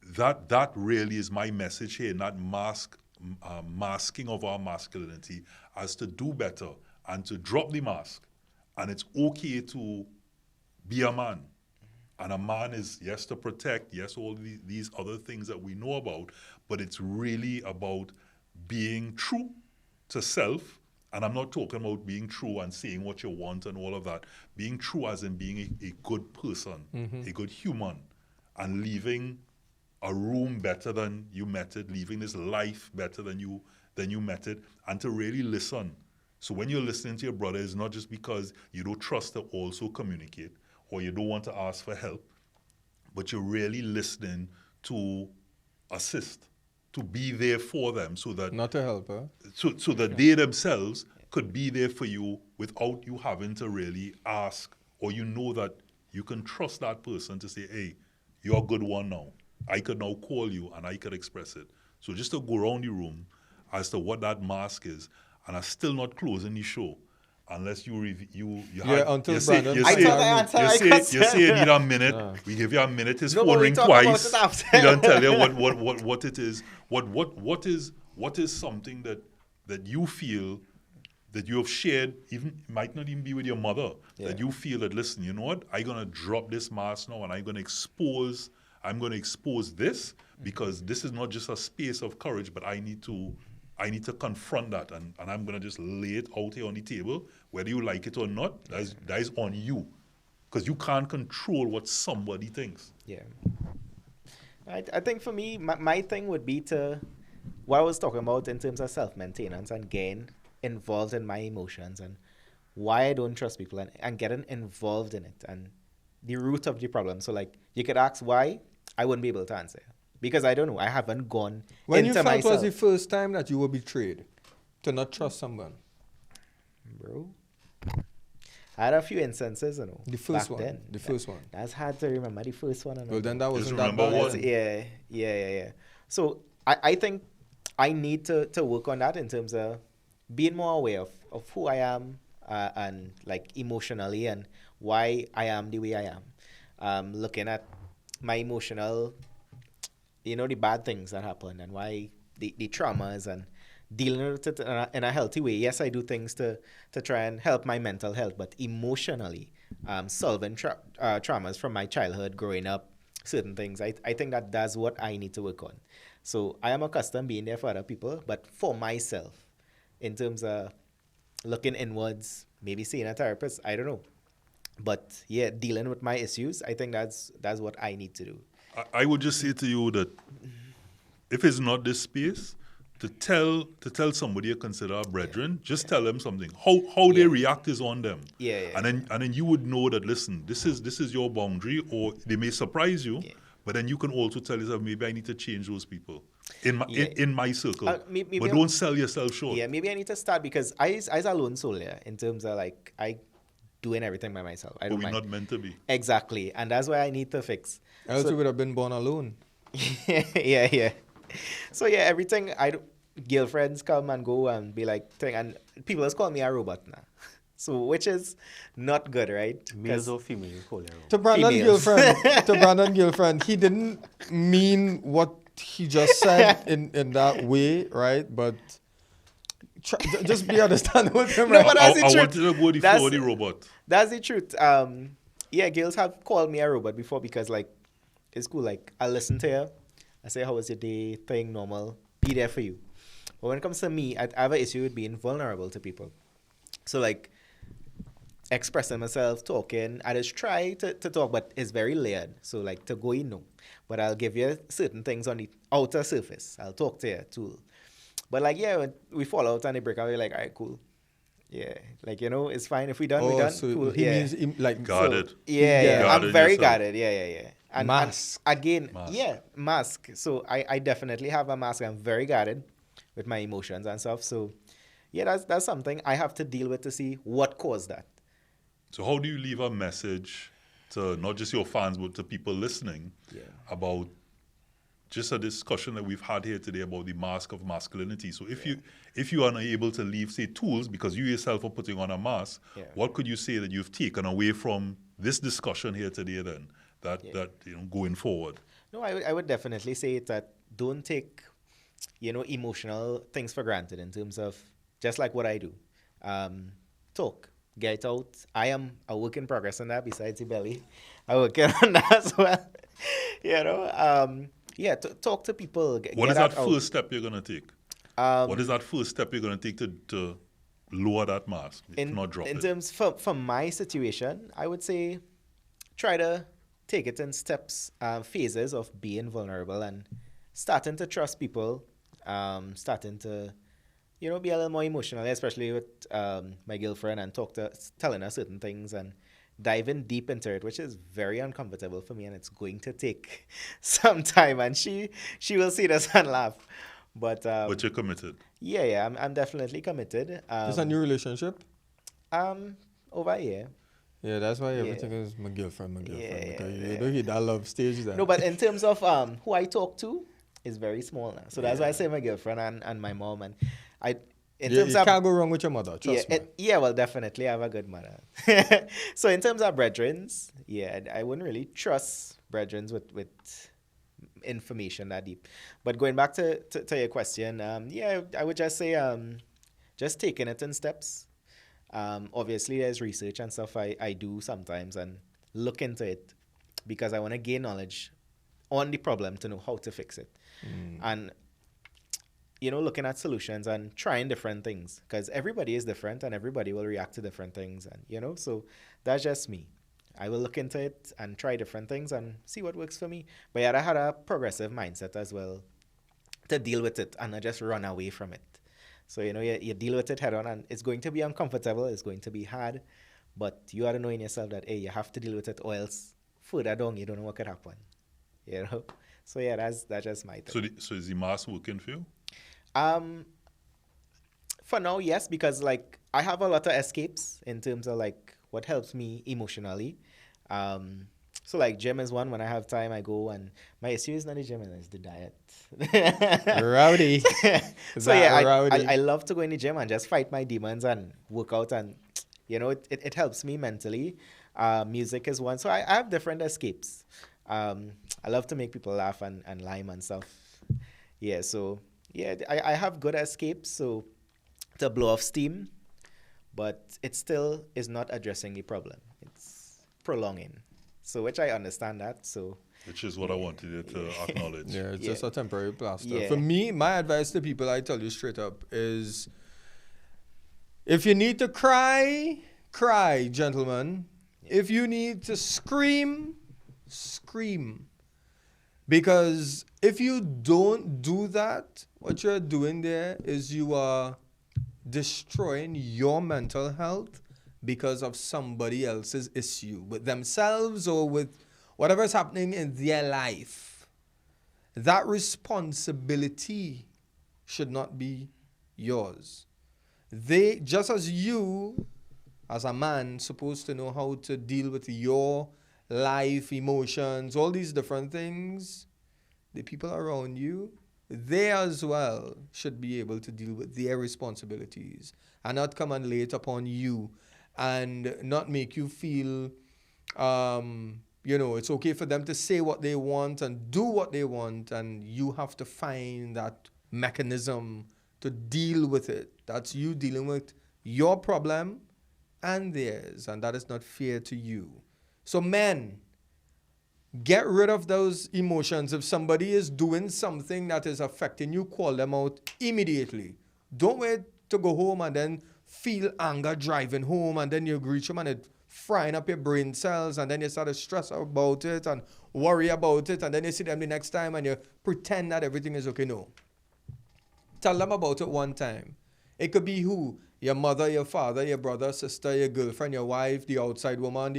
that really is my message here, not masking of our masculinity, as to do better and to drop the mask. And it's okay to be a man. And a man is, yes, to protect, yes, all these other things that we know about, but it's really about being true to self. And I'm not talking about being true and saying what you want and all of that. Being true as in being a good person, a good human, and leaving a room better than you met it, leaving this life better than you met it, and to really listen. So when you're listening to your brother, it's not just because you don't trust to also communicate or you don't want to ask for help, but you're really listening to assist, to be there for them, so that Not to help, huh? so that they themselves could be there for you without you having to really ask, or that you can trust that person to say, hey, you're a good one now. I could now call you and I could express it. So just to go around the room as to what that mask is, and I'm still not closing the show unless you until Brandon. you I say, thought I answered my you question. say you need a minute. We give you a minute. His No, phone but we ring talk about twice. it after. He don't tell you what it is. What is something that you feel that you have shared, even might not even be with your mother, that you feel that, listen, you know what, I'm gonna drop this mask now and I'm gonna expose this, because this is not just a space of courage, but I need to confront that, and I'm gonna just lay it out here on the table, whether you like it or not. That is on you, because you can't control what somebody thinks. Yeah. I think for me, my thing would be to, what I was talking about in terms of self-maintenance and getting involved in my emotions and why I don't trust people and getting involved in it and the root of the problem. So like, you could ask why, I wouldn't be able to answer. Because I don't know, I haven't gone When into you felt myself. was the first time that you were betrayed, to not trust someone? Bro, I had a few instances, The first back one. then. The first one. That's hard to remember, the first one. Well, then that wasn't that remember bad. one. Yeah. So I think I need to work on that in terms of being more aware of who I am and like emotionally and why I am the way I am. Looking at my emotional, the bad things that happen and why the traumas and dealing with it in a healthy way. Yes, I do things to try and help my mental health, but emotionally, solving traumas from my childhood, growing up, certain things. I think that that's what I need to work on. So I am accustomed being there for other people, but for myself, in terms of looking inwards, maybe seeing a therapist, I don't know. But yeah, dealing with my issues, I think that's what I need to do. I would just say to you that if it's not this space, to tell somebody you consider a brethren, just tell them something. How they react is on them. Yeah. And then you would know that, listen, this is your boundary, or they may surprise you, but then you can also tell yourself, maybe I need to change those people in my circle. Maybe but don't sell yourself short. Yeah, maybe I need to start because I a lone soul, in terms of like I doing everything by myself. I But don't we're mind. not meant to be. Exactly, and that's why I need to fix. Else you would have been born alone. yeah. So yeah, everything girlfriends come and go and be like thing, and people just call me a robot now. So which is not good, right? Males or females, call it. To Brandon's Females. girlfriend, he didn't mean what he just said in that way, right? But just be understanding with him, No, right? but that's the I truth. wanted to go the That's- flow of the robot. That's the truth. Yeah, girls have called me a robot before because like it's cool. Like I listen to you, I say how was your day, thing normal, be there for you. But when it comes to me, I have an issue with being vulnerable to people. So like expressing myself, talking, I just try to talk, but it's very layered. So like to go, but I'll give you certain things on the outer surface. I'll talk to you too. But like yeah, when we fall out and they break out, we're like, all right, cool. Yeah, like it's fine if we done. We done. So Cool. he Yeah. means like Got it. Yeah, Guarded I'm very yourself. guarded. Yeah. And Mask. again, Mask. yeah, mask. So I definitely have a mask. I'm very guarded with my emotions and stuff. So yeah, that's something I have to deal with to see what caused that. So how do you leave a message to not just your fans, but to people listening about just a discussion that we've had here today about the mask of masculinity? So if you are unable to leave, say, tools, because you yourself are putting on a mask, what could you say that you've taken away from this discussion here today then, that going forward? No, I would definitely say that don't take, emotional things for granted in terms of just like what I do. Talk, get it out. I am a work in progress on that besides the belly. I work on that as well. Talk to people. What is get that out. first step you're going to take? What is that first step you're going to take to lower that mask, if not drop in it? terms for my situation, I would say try to take it in steps, phases of being vulnerable and starting to trust people, starting to, be a little more emotional, especially with my girlfriend and telling her certain things and diving deep into it, which is very uncomfortable for me, and it's going to take some time. And she will see this and laugh, but But you're committed. yeah, I'm definitely committed. It's a new relationship. Over here. Yeah, that's why everything is my girlfriend. Yeah, Because yeah. you don't hit that love stage there. No, but in terms of who I talk to, is very small now. So that's why I say my girlfriend and my mom. And in you terms of can't go wrong with your mother. Trust me. well, definitely I have a good mother. So in terms of brethrens, I wouldn't really trust brethrens with information that deep. But going back to your question, I would just say just taking it in steps. Obviously, there's research and stuff I do sometimes and look into it because I want to gain knowledge on the problem to know how to fix it. And, looking at solutions and trying different things because everybody is different and everybody will react to different things. And, so that's just me. I will look into it and try different things and see what works for me. But I had a progressive mindset as well to deal with it and not just run away from it. So, you deal with it head on and it's going to be uncomfortable. It's going to be hard. But you ought to know in yourself that, hey, you have to deal with it or else further down, you don't know what could happen. So, that's just my thing. So is the mask working for you? For now, yes, because, like, I have a lot of escapes in terms of, like, what helps me emotionally. So, like, gym is one. When I have time, I go. And my issue is not the gym, it's the diet. Rowdy. So I love to go in the gym and just fight my demons and work out and it helps me mentally. Music is one, so I have different escapes. I love to make people laugh and lime and stuff. So Yeah, I have good escapes, so to blow off steam, but it still is not addressing the problem. It's prolonging. So, which I understand that. So, Which is what I wanted you to acknowledge. Yeah, it's Yeah. just a temporary plaster. Yeah. For me, my advice to people, I tell you straight up, is if you need to cry, cry, gentlemen. If you need to scream, scream. Because if you don't do that, what you're doing there is you are destroying your mental health because of somebody else's issue with themselves or with whatever is happening in their life. That responsibility should not be yours. They, just as you, as a man, supposed to know how to deal with your life, emotions, all these different things, the people around you, they as well should be able to deal with their responsibilities and not come and lay it upon you and not make you feel, it's okay for them to say what they want and do what they want, and you have to find that mechanism to deal with it. That's you dealing with your problem and theirs, and that is not fair to you. So men, get rid of those emotions. If somebody is doing something that is affecting you, call them out immediately. Don't wait to go home and then feel anger driving home, and then you reach them and it frying up your brain cells, and then you start to stress about it and worry about it, and then you see them the next time and you pretend that everything is okay. No. Tell them about it one time. It could be who? Your mother, your father, your brother, sister, your girlfriend, your wife, the outside woman,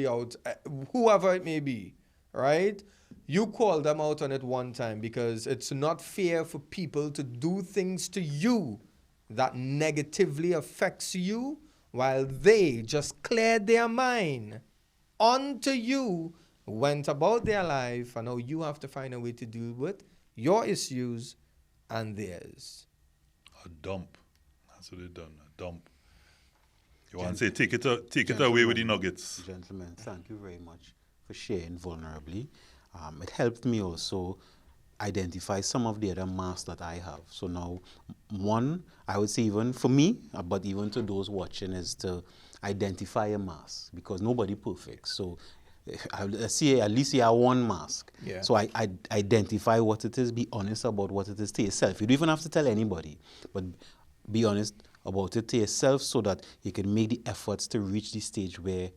whoever it may be, right? You call them out on it one time, because it's not fair for people to do things to you that negatively affects you while they just cleared their mind onto you, went about their life, and now you have to find a way to deal with your issues and theirs. A dump. That's what they done. A dump. You want to say, take it away with the nuggets. Gentlemen, thank you very much for sharing vulnerably. It helped me also identify some of the other masks that I have. So now, one, I would say even for me, but even to those watching, is to identify a mask, because nobody perfect. So let's see, at least you have one mask. Yeah. So I identify what it is, be honest about what it is to yourself. You don't even have to tell anybody, but be honest about it to yourself so that you can make the efforts to reach the stage where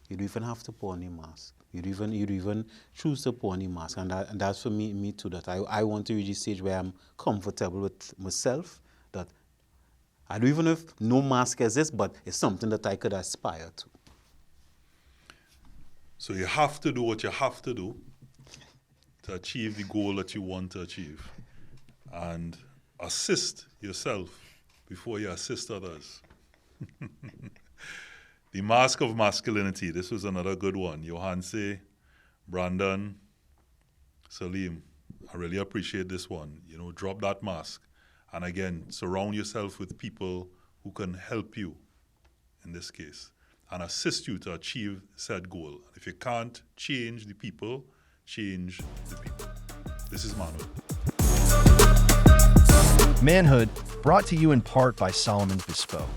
you don't even have to put on a mask. You don't even choose to put on a mask. And that's for me too, that I want to reach the stage where I'm comfortable with myself, that I don't even know if no mask exists, but it's something that I could aspire to. So you have to do what you have to do to achieve the goal that you want to achieve. And assist yourself before you assist others. The mask of masculinity. This was another good one. Johanse, Brandon, Saleem. I really appreciate this one. Drop that mask. And again, surround yourself with people who can help you in this case and assist you to achieve said goal. If you can't change the people, change the people. This is Manhood. Manhood, brought to you in part by Solomon's Bespoke.